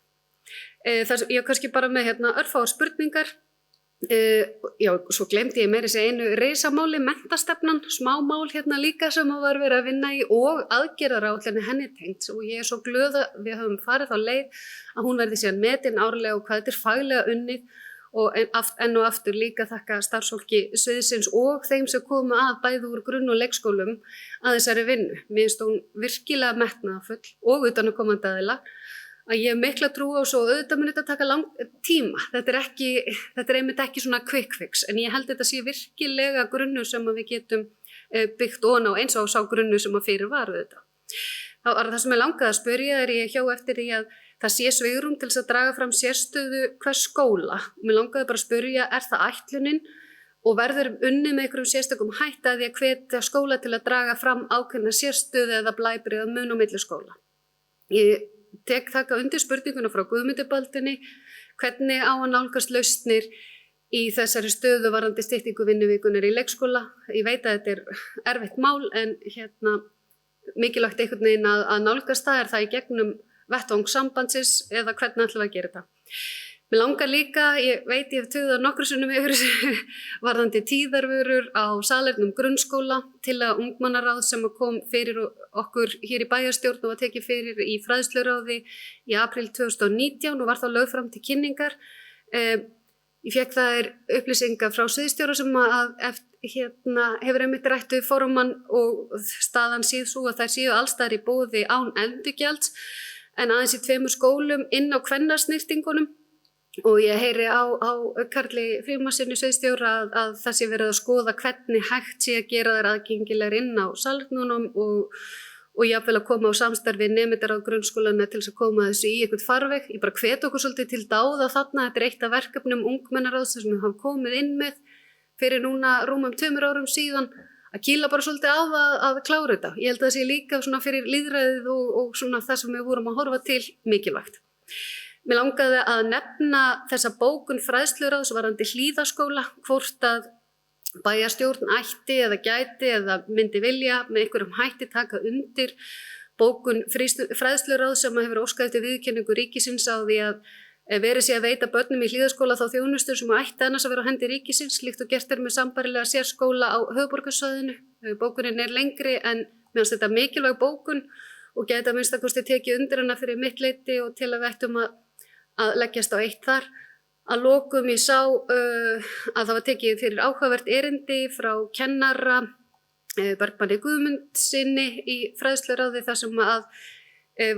Ég er kannski bara með örfáar spurningar. Já, svo glemdi ég meira þessi einu risamáli, menntastefnan, smámál líka sem var verið að vinna í og aðgerðaráætlunin henni tengt og ég er svo glöð að við höfum farið þá leið að hún verði síðan metin árlega og hvað þetta er faglega unnið og enn og aftur líka þakka starfsfólki sviðsins og þeim sem komu að bæði úr grunn- og leikskólum að þessari vinnu. Mér finnst hún virkilega metnaðarfull og utanaðkomandi aðila. Að ég hef mikla trú á svo auðvitað mun þetta taka tíma. Þetta er einmitt ekki svona quick fix en ég held þetta sé virkilega grunnur sem að við getum byggt ofan á eins og sá grunnur sem að fyrir var þetta. Þá var það sem ég langaði að spyrja ég hjá eftir því að það sé svigrúm til þess að draga fram sérstöðu hvers skóla. Mér langaði bara að spyrja, er það ætlunin og verður unnið með einhverjum sérstökum hætti að því að hvetja skóla til að draga fram ákveðna sérstöðu eða blæbrigða mun á milli skóla. Ég tek þakka undir spurninguna frá Guðmundi Baldvini, hvernig á að nálgast lausnir í þessari stöðu varðandi styttingu vinnuvikunnar í leikskóla. Ég veit að þetta er erfitt mál en mikilvægt einhvern veginn að nálgast það í gegnum vettvang sambandsins eða hvernig ætlum við að gera þetta. Mér langar líka, ég veit ég hef tugað nokkru sinnum yfir varðandi tíðarvörur á salernum grunnskóla til að ungmannaráð sem kom fyrir okkur hér í bæjarstjórn og var tekið fyrir í fræðsluráði í apríl 2019 og var þá lögð fram til kynningar. Ég fékk þær upplýsingar frá sviðsstjóra sem hefur einmitt rætt við formann og staðan síð svo að þær séu allstaðar í boði án endurgjalds en aðeins í 2 skólum inn á kvennasnyrtingunum. Og ég heyri á Karli Frímannssyni sviðsstjóra að það sé verið að skoða hvernig hægt sé að gera þær aðgengilegar inn á salernunum og jafnvel að koma á samstarfi nemendur á grunnskólana til þess að koma þessu í einhvern farveg. Ég bara hvet okkur svolítið til dáða þarna, þetta er eitt af verkefnum ungmennaráðs sem við hafa komið inn með fyrir núna rúmum 2 árum síðan að kýla bara svolítið á það að klára þetta. Ég held að það sé líka svona fyrir lýðræðið og svona það sem við vorum að horfa til mikilvægt. Mér langaði að nefna þessa bókun fræðsluráðs varðandi Hlíðaskóla, hvort að bæjarstjórn ætti eða gæti eða myndi vilja með einhverjum hætti taka undir bókun fræðsluráðs sem hefur óskað eftir viðurkenningu ríkisins á því að verið sé að veita börnum í Hlíðaskóla þá þjónustu sem ætti annars að vera á hendi ríkisins, líkt og gert með sambærilega sérskóla á höfuðborgarsvæðinu. Bókunin er lengri en mér finnst þetta mikilvæg bókun og gæti að minnsta kosti tekið undir hana fyrir mitt leyti og til að við ættum að leggjast á eitt þar. Að lokum ég sá að það var tekið fyrir áhugavert erindi frá kennara Bergmanni Guðmundsinni í fræðsluráði þar sem að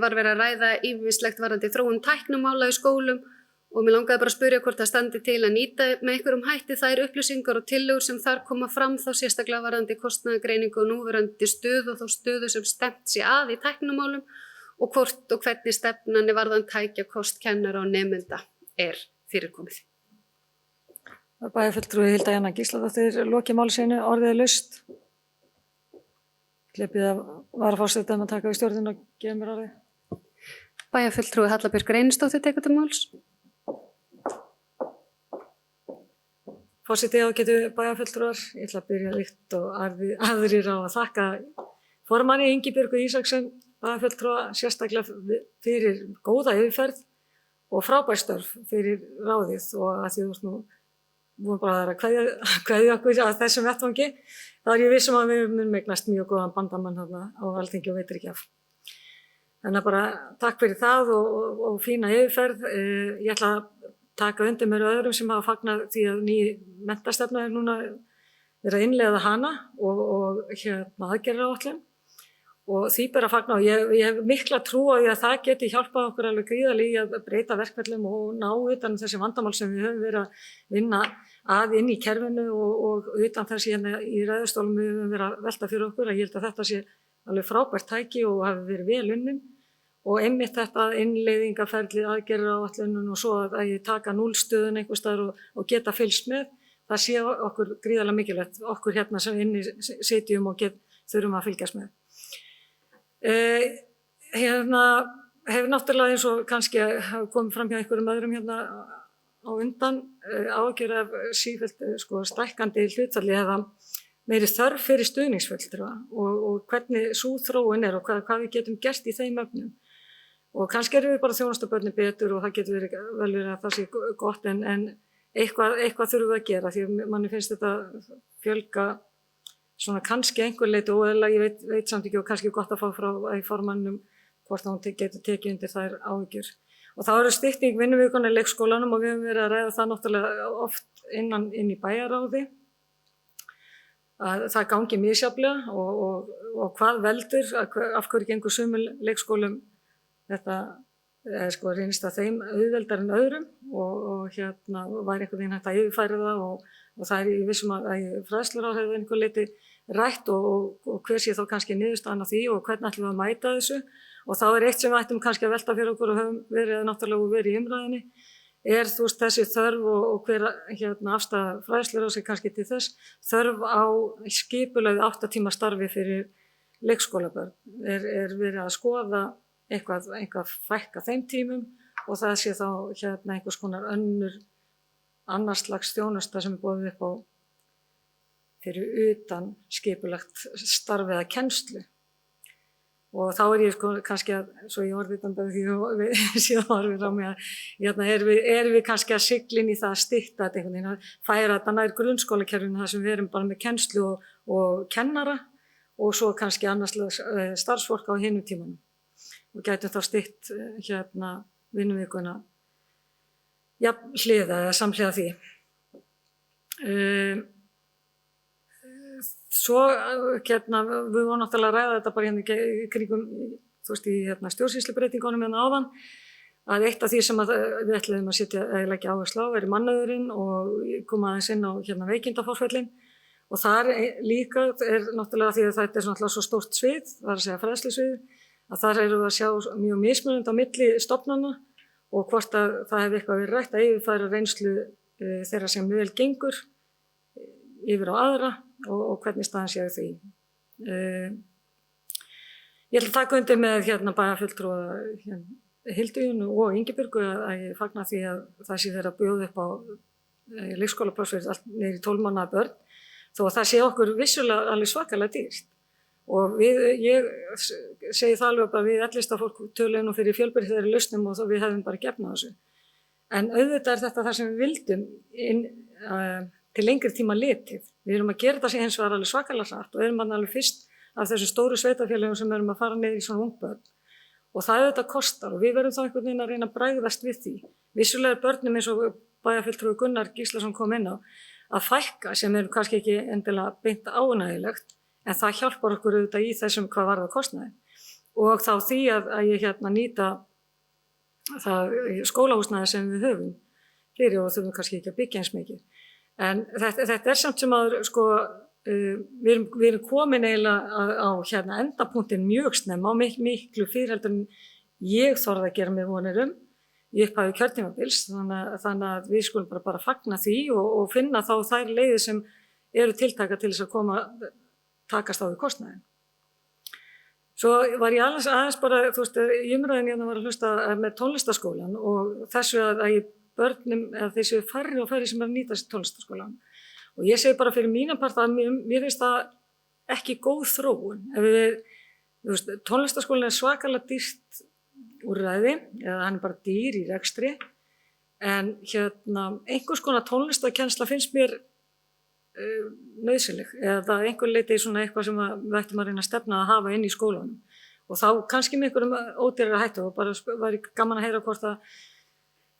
var verið að ræða ýmislegt varðandi þróun tæknimála í skólum og mér langaði bara að spyrja hvort það standi til að nýta með einhverjum hætti þær upplýsingar og tillögur sem þar koma fram þá sérstaklega varðandi kostnaðargreiningu og núverandi stöðu og þá stöðu sem stefnt sé að í tæknimálum og hvort og hvernig stefnan varðan tækja kost kennara og nemenda er fyrirkomið. Bæjarfulltrúi Hilda Jana Gísladóttir lokið máli sínu, orðið er laust. Gleipið að varaforseta að taka við stjórnin og gefa mér orðið. Bæjarfulltrúi Halla Björk Reynisdóttir tekur til máls. Forseti ágætu bæjarfulltrúar, ég ætla að byrja líkt og aðrir á að þakka formanni Ingibjörgu Ísaksen bæjarfulltrúa sérstaklega fyrir góða yfirferð og frábærstörf fyrir ráðið og að því þú vorum bara að kveðja okkur að þessum vettvangi. Það er ég vissum að við munum eignast mjög góðan bandamann þarna á Alþingi og veitir ekki af. Þannig að bara takk fyrir það og fína yfirferð. Ég ætla að taka undir með öðrum sem hafa fagnað því að ný menntastefna er núna verið að innleiða hana og aðgerðaráætlun. Og því ber að fagna og ég hef mikla trú á því að það geti hjálpað okkur alveg gríðarlega í að breyta verkferlum og ná utan þessi vandamál sem við höfum verið að vinna að inn í kerfinu og utan þessi í ræðustólum við höfum verið að velta fyrir okkur að ég held að þetta sé alveg frábært tæki og hafi verið vel unnin og einmitt þetta innleiðingaferlið aðgerðaráætlunum og svo að ég taka núllstöðun einhvers staðar og geta fylgst með það sé okkur gríðarlega mikilvægt, okkur hérna sem inni sitjum og þurfum að fylgjast með. Hérna hefur náttúrulega eins og kannski komið fram hjá einhverjum öðrum hérna á undan áhyggjur af sífellt stækkandi hlutfalli eða meiri þörf fyrir stuðningsfulltrúa og hvernig sú þróun og hvað við getum gert í þeim efnum. Og kannski erum við bara að þjónusta börnin betur og það getur vel verið að það sé gott en eitthvað þurfum við að gera því að manni finnst þetta fjölga svona kannski einhver leyti og ég veit samt ekki og kannski gott að fá frá í formannum hvort hún getur tekið undir þær áhyggjur. Og þá stytting vinnuvikuna í leikskólanum og við höfum verið að ræða það náttúrulega oft inn í bæjarráði að það gangi misjafnlega og hvað veldur, af hverju gengur sumum leikskólum þetta reynist að þeim auðveldar en öðrum og hérna væri einhvern veginn hægt að yfirfæra það og það ég vissum að fræðsluráð hefur einhver leyti rætt og hver sé þá kannski niðurstaðan af því og hvernig ætlum við að mæta þessu og þá eitt sem við ættum kannski að velta fyrir okkur og höfum verið í umræðinni þessi þörf og hver afstaða fræðsluráðs kannski til þess þörf á skipulögðu 8 tíma starfi fyrir leikskólabörn verið að skoða eitthvað fækka þeim tímum og það sé þá einhvers konar annars slags þjónusta sem boðið upp á fyrir utan skipulagt starf eða kennslu. Og þá ég kannski svo ég orðið þannig að því síðan orðið á mig að erum við kannski að sigla inn í það að stytta þetta einhvern veginn, að færa þetta nær grunnskólakerfinu þar sem við erum bara með kennslu og kennara og svo kannski annars starfsfólk á hinum tímanum. Og gætum þá stytt vinnuvikuna hliða eða samhliða því. Svo við vorum náttúrulega að ræða þetta bara í kringum í stjórnsýslubreytingunum áðan að eitt af því sem við ætluðum að leggja áherslu á mannauðurinn og koma aðeins inn á veikindaforföllin og þar líka náttúrulega því að þetta náttúrulega svo stórt svið, það að segja fræðslusvið að þar erum við að sjá mjög mismunandi á milli stofnana og hvort að það hefði eitthvað verið rætt að yfirfæra reynslu þeirra sem vel gengur yfir á aðra og hvernig staðan séu því. Ég ætla að taka undir með bæjarfulltrúa Hildu og Ingibjörgu að ég fagna því að það sé þeirra bjóða upp á leikskólapláss fyrir allt niður í 12 mánaða börn þó að það sé okkur vissulega alveg svakalega dýrt. Og ég segi það alveg bara við listafólk töluðum nú fyrir fjölbreytilegri lausnum og þá við hefðum bara gefnað þessu. En auðvitað þetta það sem við vildum til lengri tíma litið. Við erum að gera þetta sem hins vegar alveg svakalega hratt og erum alveg fyrst af þessum stóru sveitarfélögum sem erum að fara niður í svona ungbörn. Og það auðvitað kostar og við verðum þá einhvern veginn að reyna að bregðast við því. Vissulega börnum eins og bæjarfulltrúi Gunnar Gíslason kom inn á að fækka sem er kannski ekki endilega beint ánægjulegt en það hjálpar okkur auðvitað í þessum hvað varðar kostnaði. Og þá því að ég nýta það skólahúsnæði sem við höfum fyrir og þurfum kannski ekki að byggja eins mikið. En þetta samt sem að við erum komin eiginlega á endapunktin mjög snemma á miklu fyrir heldur en ég þorði að gera mér vonir í upphafi kjörtímabils þannig að við skulum bara fagna því og finna þá þær leiðir sem eru tiltaka til þess að takast á við kostnaðinn. Svo var ég aðeins bara, í umræðinni var að hlusta með tónlistarskólan og þessu að börnum eða þessu færri og færri sem nýta sér tónlistarskólan. Og ég segi bara fyrir mína part að mér finnst það ekki góð þróun. Tónlistarskólinn svakalega dýrt úrræði eða hann bara dýr í rekstri en einhvers konar tónlistarkennsla finnst mér nauðsynleg eða einhver leyti eitthvað sem við ættum að reyna að stefna að hafa inn í skólanum og þá kannski með einhverjum ódýrari hættu og bara var gaman að heyra hvort að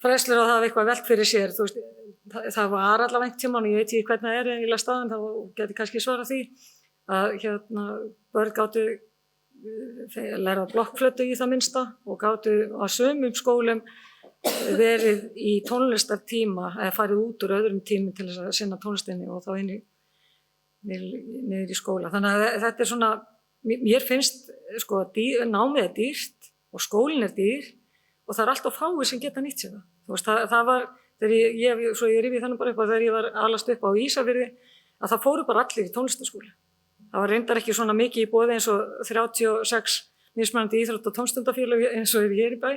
fræðslur á það hafa eitthvað velt fyrir sér það var allavega einhvern tímann og ég veit ekki hvernig það eiginlega staðan þá geti kannski svara því að börn gátu læra blokkflötu í það minnsta og gátu á sumum skólum verið í tónlistartíma eða farið út úr öðrum tímum til þess að sinna tónlistinni og þá niður í skóla. Þannig að þetta svona, mér finnst námið er dýrt og skólinn er dýr og það alltaf fáir sem geta nýtt sér það. Það var þegar svo ég rifi þannig bara upp að þegar ég var alast upp á Ísafirði, að það fóru bara allir í tónlistaskóla. Það var reyndar ekki svona mikið í boði eins og 36 mismunandi íþrótt- og tónstundafélög eins og ég í bæ,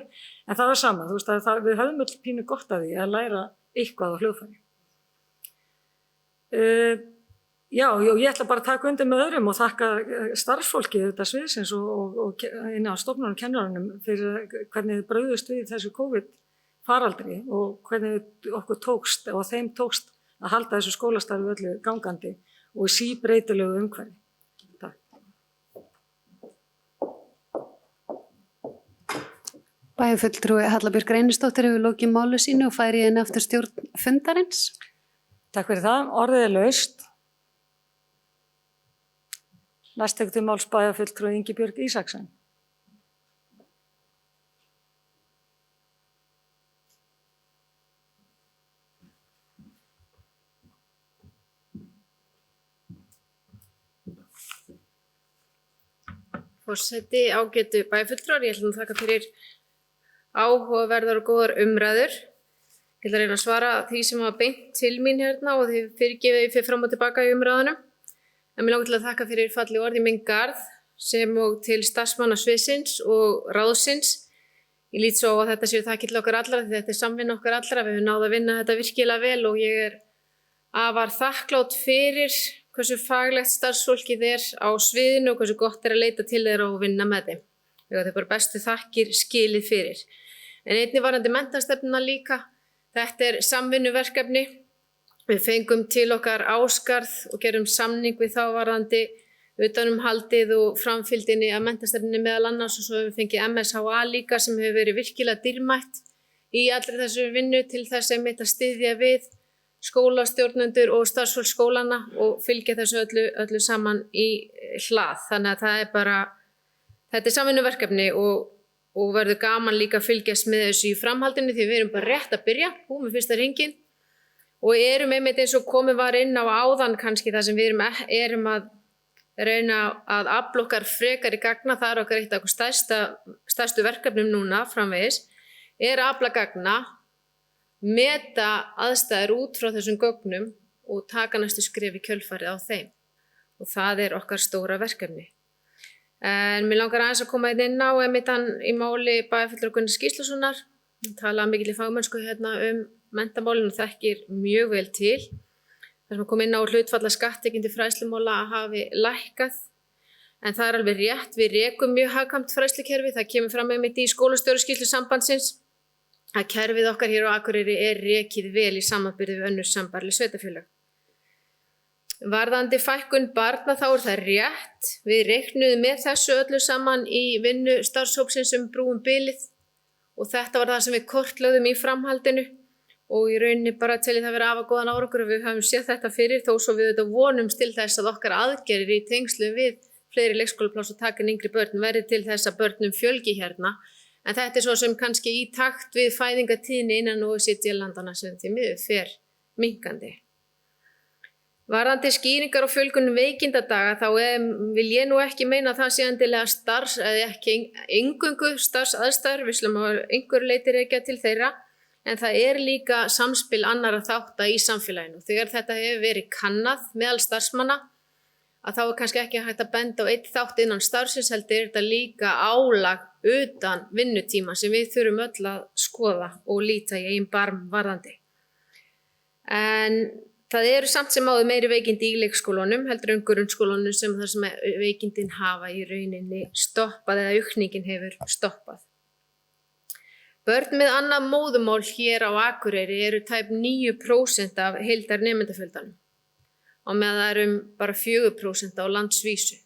en það var sama, þú veist að við höfum öll pínu gott af því að læra eitthvað á hljóðfæri. Já, ég ætla bara að taka undir með öðrum og þakka starfsfólki þetta sviðsins og inn á stofnunum kennarunum fyrir hvernig þið brugðust við þessu COVID-faraldri og hvernig okkur tókst og þeim tókst að halda þessu skólastarfi öllu gangandi og í síbreytilegu umhverfi. Takk. Bæjarfulltrúi Halla Björk Reynisdóttir hefur lokið máli sínu og færi inn aftur stjórn fundarins. Takk fyrir það. Orðið laust. Næst tekur til máls bæjarfulltrúi Ingibjörg Ísaksen. Forseti, ágætu bæjarfulltrúar, ég ætla að þakka fyrir áhugaverðar og góðar umræður. Ég ætla að reyna að svara því sem var beint til mín hérna og því fyrirgefið ég fyrir fram og tilbaka í umræðunum. En mér langar til að þakka fyrir falleg orð í minn garð sem og til starfsmanna sviðsins og ráðsins. Ég lít svo á að þetta séu þakkir til okkar allra því þetta er samvinna okkar allra. Við höfum náð að vinna þetta virkilega vel og ég er afar þakklát fyrir hversu faglegt starfsfólkið er á sviðinu og hversu gott er að leita til þeirra og vinna með þeim. Þetta er bara bestu þakkir skilið fyrir. En einnig varðandi menntastefnuna líka. Þetta er samvinnuverkefni. Við fengum til okkar Ásgarð og gerum samning við þá varðandi utanumhaldið og framfylgdinni af menntastefnunni meðal annars og svo hefur við fengið MSHA líka sem hefur verið virkilega dýrmætt í allri þessu vinnu til þess að styðja við skólastjórnendur og starfsfólk skólana og fylgja þessu öllu saman í hlað. Þannig að það er bara, þetta er samvinnuverkefni og verður gaman líka að fylgjast með þessu í framhaldinu því við erum bara rétt að byrja, búum við fyrsta hringinn. Og erum einmitt eins og komið var inn á áðan kannski það sem við erum að reyna að afla okkar frekar í gagna, það er okkar eitt af okkur stærstu verkefnum núna framvegis, er að afla gagna, meta aðstæður út frá þessum gögnum og taka næstu skref í kjölfarið á þeim. Og það er okkar stóra verkefni. En mér langar aðeins að koma inn á einmitt hann í máli bæjarfulltrúa Gunnars Gíslasonar, tala mikil í fagmennsku hérna menntamálinu og þekkir mjög vel til. Það sem kom inn á hlutfalla skatttekjum til fræðslumála að hafi lækkað. En það er alveg rétt, við rekum mjög hagkvæmt fræðslukerfi, það kemur fram einmitt í skólastjóraskýrslu sambandsins að kerfið okkar hér á Akureyri er rekið vel í samanburði við önnur sambærileg sveitarfélög. Varðandi fækkun barna þá er það rétt, við reiknuðum með þessu öllu saman í vinnu starfshópsins brúum bilið og þetta var það sem við kortlögðum í framhaldinu. Og í rauninni bara til það vera af að góðan árangur og við höfum séð þetta fyrir þó svo við vonumst til þess að okkar aðgerðir í tengslu við fleiri leikskólapláss og taka yngri börn verði til þess að börnum fjölgi hérna. En þetta er svo sem kannski í takt við fæðingatíðni innan OECD-landana sem því miður fer minnkandi. Varðandi skýringar og fjölgun veikindadaga þá vil ég nú ekki meina að það sé endilega eða ekki eingöngu starfsaðstæður, við slum að einhverju leyti rekja til þeirra. En það er líka samspil annarra þátta í samfélaginu. Þegar þetta hefur verið kannað meðal starfsmanna, að þá er kannski ekki hægt að benda á einn þátt innan starfsins, heldur er þetta líka álag utan vinnutíma sem við þurfum öll að skoða og líta í eigin barm varðandi. En það eru samt sem áður meiri veikindi í leikskólunum, heldur grunnskólunum sem þar sem veikindin hafa í rauninni stoppað eða aukningin hefur stoppað. Börn með annað móðumál hér á Akureyri eru tæp 9% af heildar nemendafjöldanum og með það bara 4% á landsvísu.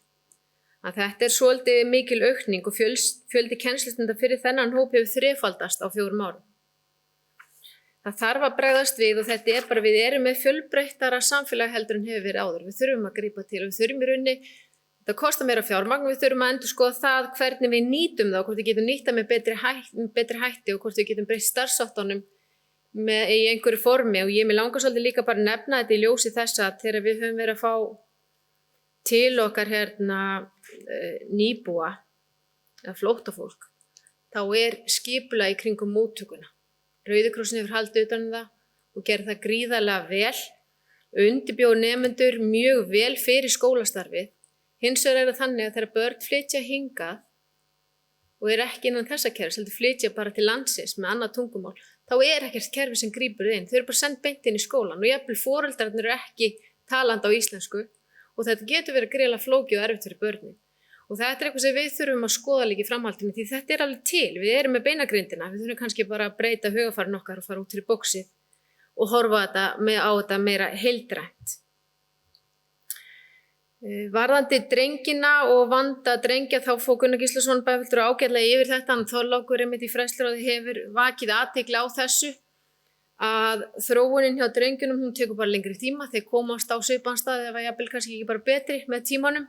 Að þetta er svolítið mikil aukning og fjöldi kennslustunda fyrir þennan hóp hefur þrefaldast á 4 árum. Það þarf að bregðast við og þetta er bara við erum með fjölbreyttara samfélag heldur en hefur verið áður. Við þurfum að grípa til og við þurfum í rauninni það kostar meira fjármagn, við þurfum að endurskoða það hvernig við nýtum það og hvort við getum nýtt það með betri hætti og hvort við getum breytt starfsháttunum í einhverju formi og ég mig langar svolítið líka bara nefna þetta í ljósi þess að þegar við höfum verið að fá til okkar hérna nýbúa eða flóttafólk þá er skipulag í kringum móttökuna. Rauði krossinn hefur haldið utan um það, og gerði það gríðarlega vel, undirbjó nemendur mjög vel fyrir skólastarfið. Hins vegar er það þannig að þegar börn flytja hingað og ekki innan þessa kerfis, heldur flytja bara til landsins með annað tungumál, þá ekkert kerfi sem grípur inn. Þau eru bara send beint inn í skólan og jafnvel foreldrarnir eru ekki talandi á íslensku og þetta getur verið gríðarlega flókið og erfitt fyrir börnin. Og þetta eitthvað sem við þurfum að skoða líka í framhaldinu því þetta alveg til. Við erum með beinagrindina, við þurfum kannski bara að breyta hugarfarinu okkar og fara út fyrir boxið og horfa á þetta meira heildrænt. Varðandi drengina og vanda drengja þá fór Gunnar Gíslason bæjarfulltrúi ágætlega yfir þetta, hann Þorlákur einmitt í fræðsluráði hefur vakið athygli á þessu að þróunin hjá drengjunum hún tekur bara lengri tíma, þeir komast á svipaðan stað eða jafnvel kannski ekki bara betri með tímanum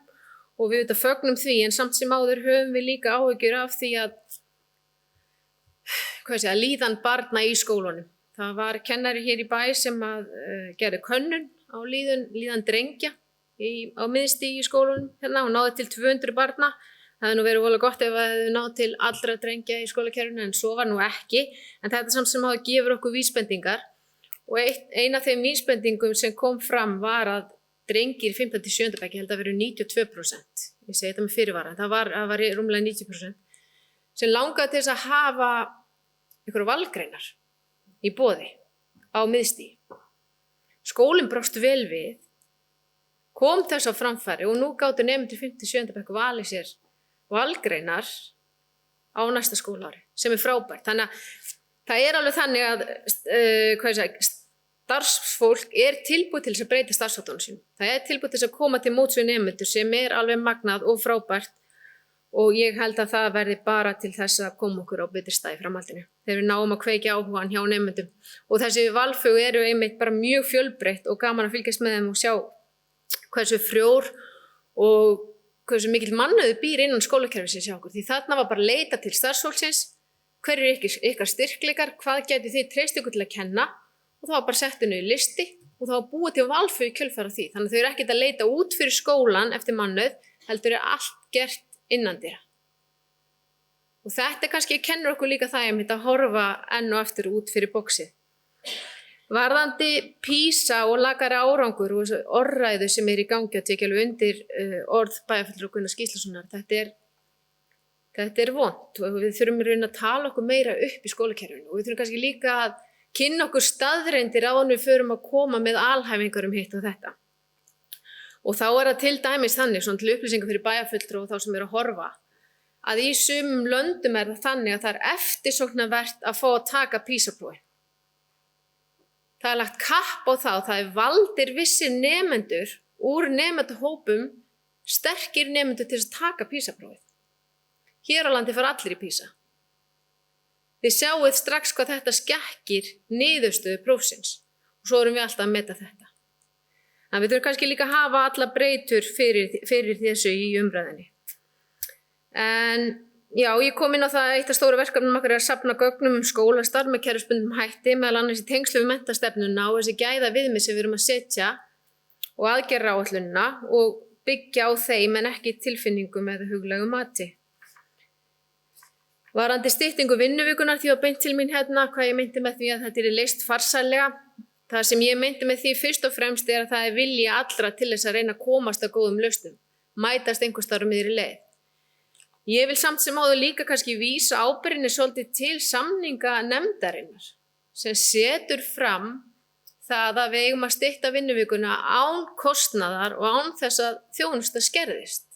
og við fögnum því en samt sem áður höfum við líka áhyggjur af því að líðan barna í skólunum. Það var kennari hér í bæ sem gerði könnun á líðan drengja á miðstigi í skólunum hérna og náði til 200 barna. Það hefði nú verið voðalega gott ef það hefði náð til allra drengja í skólakerfinu en svo var nú ekki. En þetta samt sem áður gefur okkur vísbendingar og ein af þeim vísbendingum sem kom fram var að drengir 5. til 7. bekk, ég held að verið 92%. Ég segi þetta með fyrirvara, það var rúmlega 90%. Sem langaði til þess að hafa einhverja valgreinar í boði á miðstigi. Skólinn brást vel við, kom þess á framfæri og nú gátu nemendur 5. til 7. bekk valið sér valgreinar á næsta skólaári sem frábært. Þannig að það alveg þannig að starfsfólk tilbúið til þess að breyta starfsháttunum sínum. Það tilbúið til þess að koma til móts við nemendur sem alveg magnað og frábært og ég held að það verði bara til þess að koma okkur á betri stað í framhaldinu. Þegar við náum að kveikja áhugann hjá nemendum og þessi valfög eru einmitt bara mjög fjölbreytt og gaman að fylgjast með þeim og sjá hversu frjór og hversu mikill mannauður býr innan skólakerfisins hjá okkur. Því þarna var bara að leita til starfsfólksins, hverju ykkar styrkleikar, hvað gæti þið treyst ykkur til að kenna og það var bara sett inn í listi og það var búið til valfög í kjölfar af því. Þannig að þau eru ekkert að leita út fyrir skólan eftir mannauð, heldur allt gert innandyra. Og þetta kannski kennur okkur líka það að horfa enn og eftir út fyrir boxið. Varðandi PISA og lakari árangur og þessu orðræðu sem í gangi að tekja alveg undir orð bæjarfulltrúa Gunnars Gíslasonar, þetta vont og við þurfum að tala okkur meira upp í skólakerfinu og við þurfum kannski líka að kynna okkur staðreyndir áður en við förum að koma með alhæfingar hitt og þetta. Og þá það til dæmis þannig, svona til upplýsingar fyrir bæjarfulltrúa og þá sem að horfa, að í sumum löndum það þannig að það eftirsóknarvert að fá að taka PISA-prófið. Það lagt kapp á það og það valdir vissir nemendur úr nemendahópum sterkir nemendur til að taka PISA-prófið. Hér á landi fara allir í PISA. Þið sjáuð strax hvað þetta skekkir niðurstöðu prófsins og svo erum við alltaf að meta þetta. En við þurfum kannski líka að hafa alla breytur fyrir þessu í umræðinni. En já, ég kom inn á það eitt af stóra verkefnum okkar að safna gögnum skólastarf með kerfisbundnum hætti, meðal annars í tengslu við menntastefnuna og þessi gæða viðmið sem við erum að setja og aðgerðaáætlunina og byggja á þeim en ekki tilfinningum eða huglægu mati. Varðandi styttingu vinnuvikunar því að beint til mín hérna, hvað ég meinti með því að þetta leyst farsællega. Það sem ég meinti með því fyrst og fremst að það vilja allra til þess að reyna að komast að góðum lausnum, mætast einhvers staðar á miðri leið. Ég vil samt sem áður líka kannski vísa ábyrgðinni svolítið til samninganefndarinnar sem setur fram það að við eigum að stytta vinnuvikuna án kostnaðar og án þess að þjónusta skerðist.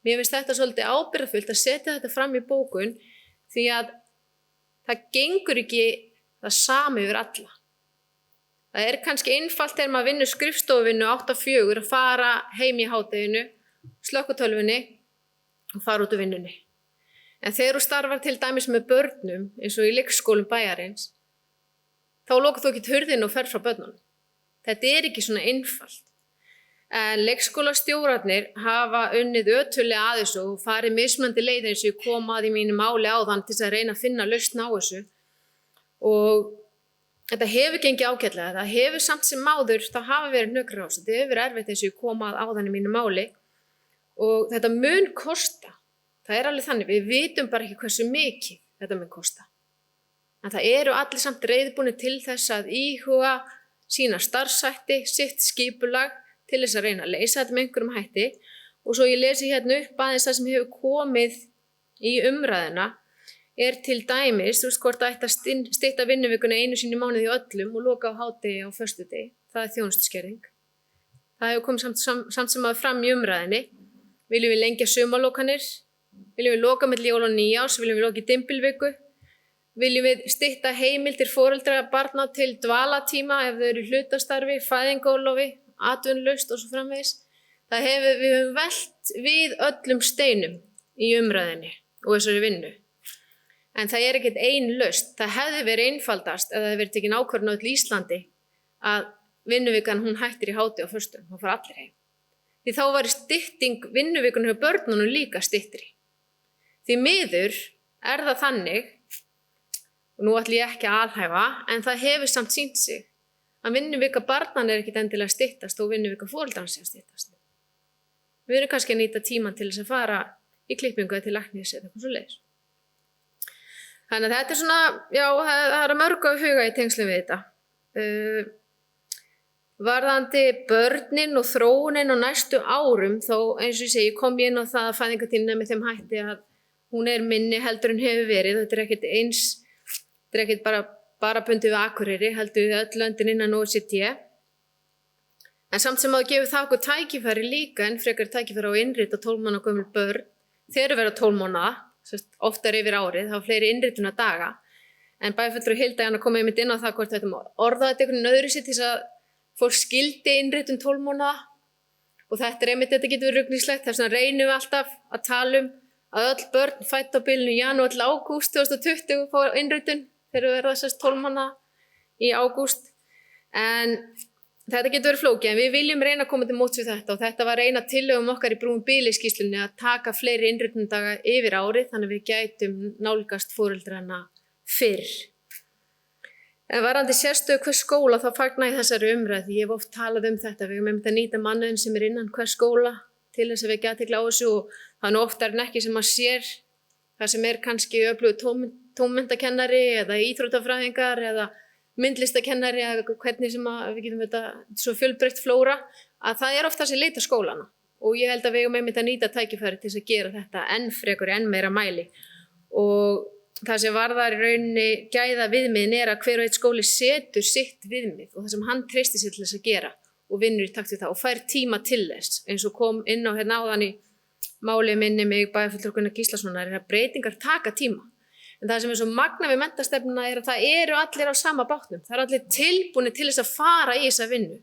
Mér finnst þetta svolítið ábyrgðarfullt að setja þetta fram í bókun því að það gengur ekki það sami yfir alla. Það kannski einfalt þegar maður vinnur skrifstofinu 8-4 að fara heim í hádeginu, slökkva tölvunni og fara út úr vinnunni. En þegar þú starfar til dæmis með börnum eins og í leikskólum bæjarins, þá lokar þú ekki hurðinu og ferð frá börnunum. Þetta ekki svona einfalt. En leikskólastjórarnir hafa unnið ötullega að þessu og farið mismunandi leiðir eins og ég kom að í mínu máli áðan til að reyna að finna lausn á þessu. Og þetta hefur gengið ágætlega. Það hefur samt sem áður, það hafa verið hnökrar á þessu. Þetta hefur verið erfitt eins og ég kom að áðan í mínu máli. Og þetta mun kosta. Það alveg þannig, við vitum bara ekki hversu mikið þetta mun kosta. En það eru allir samt reiðbúnir til þess að íhuga sína starfshætti, sitt skipulag til þess að reyna að leysa þetta með einhverjum hætti. Og svo ég lesi hérna upp aðeins það sem hefur komið í umræðuna til dæmis, þú veist hvort það ætti að stytta vinnuvikuna einu sinni í mánuði í öllum og loka á hádegi á föstudegi. Það er þjónustuskerðing. Það hefur komið samt sem að fram í umræðinni. Viljum við lengja sumarlokanir? Viljum við loka milli jóla og nýjárs? Viljum við loka í dymbilviku? Viljum við stytta heimildir foreldra barna til dvalatíma ef þau eru í hlutastarfi, fæðingarorlofi, atvinnulaust og svo framvegis? Við höfum velt við öllum steinum í umræðinni og þessari vinnu. En það er ekkert ein lausn. Það hefði verið einfaldast ef það hefði verið tekin ákvörðun á öllu Íslandi að vinnuvikan hún hættir í hádegi á föstudögum, þá fara allir heim. Því þá væri stytting vinnuvikunum hjá börnunum líka styttri. Því miður er það þannig, og nú ætlum ég ekki að alhæfa, en það hefur samt sýnt sig að vinnuvika barnan er ekkert endilega styttast og vinnuvika foreldranna sé að styttast. Við erum kannski að nýta tíman til þess að fara í klippingu eða til læknis eða eitthvað svoleiðis. Þannig að þetta er svona, já, það er að mörgu að huga í tengslum við þetta. Varðandi börnin og þróunin á næstu árum, þó eins og ég segi, kom ég inn á það að fæðingartíðnin með þeim hætti að hún er minni heldur en hefur verið. Þetta er ekkert eins, þetta er ekkert bara bundið við Akureyri, heldur við öll löndin innan OECD. En samt sem að það gefur það okkur tækifæri líka, en frekar tækifæri á að innrita 12 mánaða gömul börn, þeir eru verið 12 mánaða, oftar yfir árið, þá fleiri innrituna daga. En bæjarfulltrúi Hilda Jana kom einmitt inn á það hvort þetta orða þetta einhvern öðru sér til þess að fólk skildi innritun 12 mánaða. Og þetta getur verið rugningslegt, þess vegna reynum við alltaf að tala að öll börn fædd á bilinu janúar til ágúst 2020 fá innritun þegar við verðum þessast 12 mánaða í ágúst. En þetta getur verið flókið, en við viljum reyna að koma til móts við þetta og þetta var eina tillögum okkar í Brúnum bili skýrslunni að taka fleiri innritunardaga yfir árið þannig að við gætum nálgast foreldrana fyrr. En varðandi sérstöðu hvers skóla þá fagna ég þessari umræðu því ég hef oft talað þetta. Við höfum að nýta mannauðinn sem er innan hvers skóla til þess að vekja athygli á þessu og það er oftar en ekki sem maður sér það sem er kannski öflugur tónmenntakennari eða íþróttafræðingar eða myndlistakennari eða hvernig sem við getum þetta svo fjölbreytt flóra að það er ofta sem leita skólana og ég held að við höfum að nýta tækifæri til þess að gera þetta enn frekar, enn meira mæli og það sem varðar í rauninni gæða viðmiðin er að hver og einn skóli setur sitt viðmið og það sem hann treystir sér til þess að gera og vinnur í takt við það og fær tíma til þess eins og kom inn á hérna áðan í máli minni mig bæjarfulltrúa Gunnar Gíslasonar að breytingar taka tíma. En það sem er svo magna við menntastefnuna er að það eru allir á sama bátnum. Það eru allir tilbúnir til þess að fara í þessa vinnu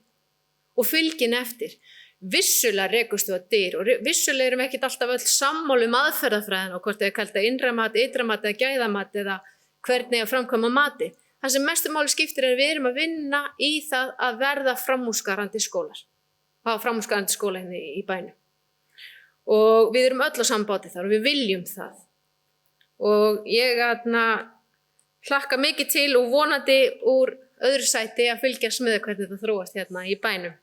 og fylgin eftir. Vissulega rekustu að dyr og vissulega erum ekkert alltaf öll sammála aðferðafræðina og hvort það er kallað innra mat, ytra mat eða gæðamat eða hvernig að framkvæma mati. Það sem mestu máli skiptir er að við erum að vinna í það að verða framúrskarandi skólar. Hafa framúrskarandi skóla hérna í bænum. Og við erum öll á sama báti þar og við viljum það. Og ég hlakka mikið til og vonandi úr öðru sæti að fylgjast með hvernig þetta þróast hérna í bænum.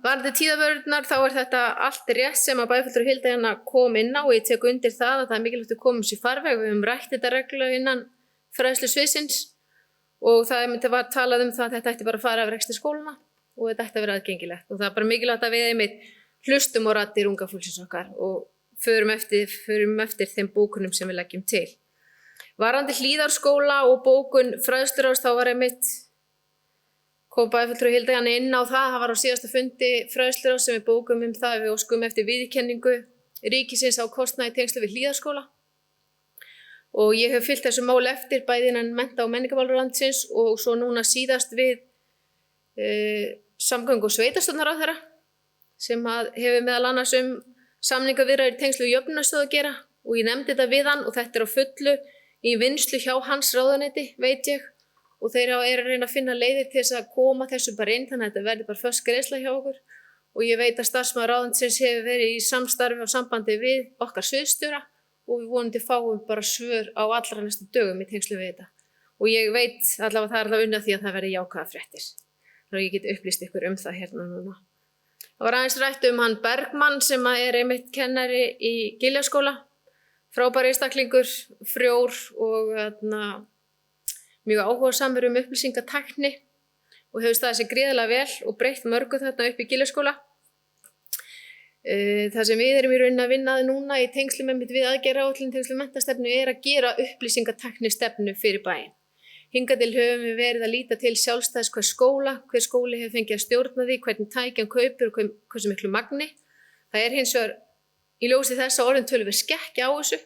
Varðandi tíðavörurnar þá er þetta allt rétt sem að bæjarfulltrúi Hilda Jana kom inn á og ég tek undir það að það er mikilvægt að koma sér í farveg. Við höfum rætt þetta reglulega innan fræðslusviðsins og það var talað það að þetta ætti bara að fara af rekstri skólana og þetta ætti að vera aðgengilegt og það er bara mikilvægt að við einmitt hlustum og raddir unga fólksins okkar og förum eftir þeim bókunum sem við leggjum til. Varðandi Hlíðarskóla og bókun fræðsluráðs þá var einmitt kom bæjarfulltrúi Hilda Jana inn á það var á síðasta fundi fræðsluráðs sem við bókum það við óskum eftir viðurkenningu ríkisins á kostnaði í tengslum við Hlíðarskóla og ég hef fylgt þessu máli eftir bæði innan mennta- og menningarmálaráðuneytisins og svo núna síðast við samgöngu- og sveitarstjórnarráðherra sem hefur meðal annars samningaviðræður í tengslum við jöfnunarsjóð að gera og ég nefndi þetta við hann og þetta er á fullu í vinnslu hjá hans ráðuneyti, veit ég, og þeir eru að reyna að finna leiðir til þess að koma þessu bara inn þannig að þetta verði bara föst greiðsla hjá okkur og ég veit að starfsmaður ráðuneytisins hefur verið í samstarfi og sambandi við okkar sviðsstjóra og við vonandi fáum bara svör á allra næstu dögum í tengslum við þetta og ég veit allavega það er allavega unnað því að það verði jákvæðar fréttir þannig að ég get upplýst ykkur það hérna núna. Það var aðeins rætt hann Bergmann sem er einmitt kennari í Giljaskóla, frábær einstaklingur, frjór og mjög áhugasamur upplýsingatækni og hefur staðið sig gríðarlega vel og breytt mörgu þarna upp í Giljaskóla. Það sem við erum í rauninni að vinna að núna í tengslum við aðgerðaáætlun tengslum menntastefnu að gera upplýsingatækni stefnu fyrir bæinn. Hingað til höfum við verið að líta til sjálfstæðis hver skóli hefur fengið að stjórna því, hvernig tækjan kaupir og hversu miklu magni. Það hins vegar í ljósi þess að orðin töluvert skekkja á þessu.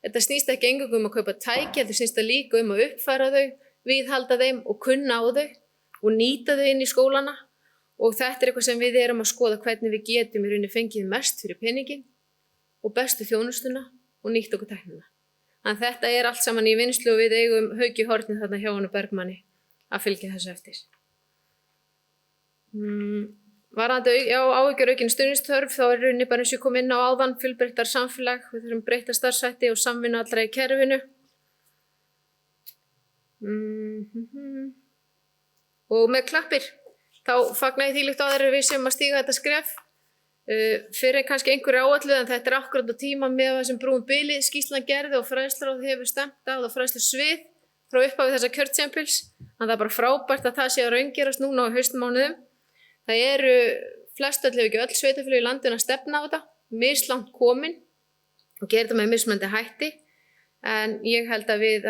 Þetta snýst ekki eingöngu að kaupa tæki, þetta snýst líka að uppfæra þau, viðhalda þeim og kunna á þau og nýta þau inn í skólana. Og þetta eitthvað sem við erum að skoða hvernig við getum í rauninni fengið mest fyrir peningin og bestu þjónustuna og nýtt okkur tæknina. En þetta allt saman í vinnslu og við eigum Hauki Horni þarna hjá honum Bergmanni að fylgja þessu eftir. Varðandi áhyggjur aukin stuðningsþörf þá í rauninni bara eins og ég kom inn á áðan fjölbreyttara samfélag, við þurfum breytta starfshætti og samvinnu allra í kerfinu. Og með klappir. Þá fagna ég því líkt á þeirra við sem að stíga þetta skref fyrir kannski einhverju áætluð en þetta akkúrat á tíma með það sem Brúin bilið skýrslan gerði og fræðsluráð hefur stefnt á og fræðslusvið frá upphafi þessa kjörtímabils. Þannig að það bara frábært að það sé að raungerast núna á haustmánuðum. Það eru flestöll ef ekki öll sveitarfélög í landinu að stefna á þetta, mislangt komin og gera þetta með mismunandi hætti en ég held að við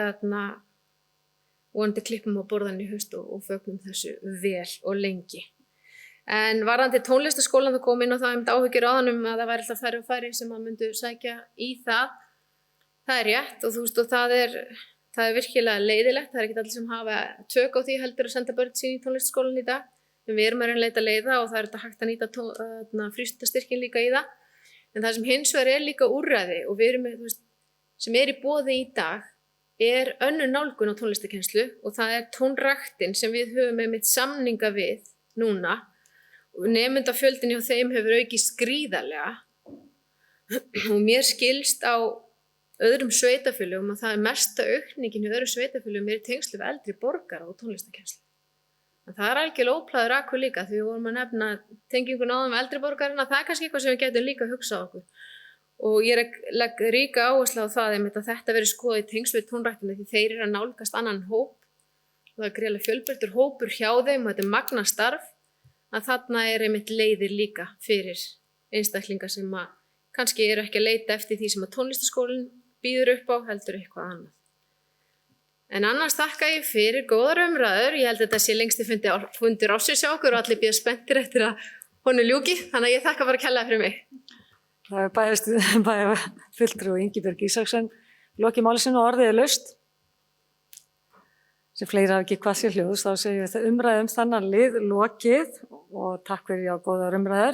vonandi klippum á borðan í haust og fögnum þessu vel og lengi. En varðandi tónlistarskólan þá kom inn á það áhyggjur áðan að það væri alltaf færri og færri sem að myndu sækja í það. Það rétt og þú veist og það er virkilega leiðilegt. Það ekki allir sem hafa tök á því heldur að senda börn sín í tónlistarskólan í dag. En við erum að leita leiða og það þetta hægt að nýta frístundastyrkin líka í það. En það sem hins vegar líka úrræði og við erum með, sem í boði í dag önnur nálgun á tónlistarkennslu og það tónræktin sem við höfum með samninga við núna og nemendafjöldin hjá þeim hefur aukist gríðarlega og mér skilst á öðrum sveitarfélögum að það mesta aukningin í öðrum sveitarfélögum í tengslu við eldri borgara og tónlistarkennslu. En það algjörlega óplæður akkur líka því við vorum að nefna tengingun áðan með eldri borgarina, það kannski eitthvað sem við getum líka að hugsa á okkur. Og ég legg ríka áherslu á það að þetta verður skoðað í tengslu við tónræktina því þeir eru að nálgast annan hóp og það gríðarlega fjölbreyttur hópur hjá þeim og þetta magna starf að þarna einmitt leiðir líka fyrir einstaklingar sem að kannski eru ekki að leita eftir því sem að tónlistarskólinn býður upp á heldur eitthvað annað. En annars þakka ég fyrir góðar umræður, ég held að þetta sé lengsti fundur ársins hjá okkur og allir bíða spenntir eftir að honum ljúki, þannig að ég þakka bara kærlega fyrir mig. Það bæði fulltrúi Ingibjörg Ísaksson lokið máli sinu og orðið laust. Sem fleiri hafa ekki hvað sér hljóðs, þá segjum við umræðum þannan lið lokið og takk fyrir góðar umræður.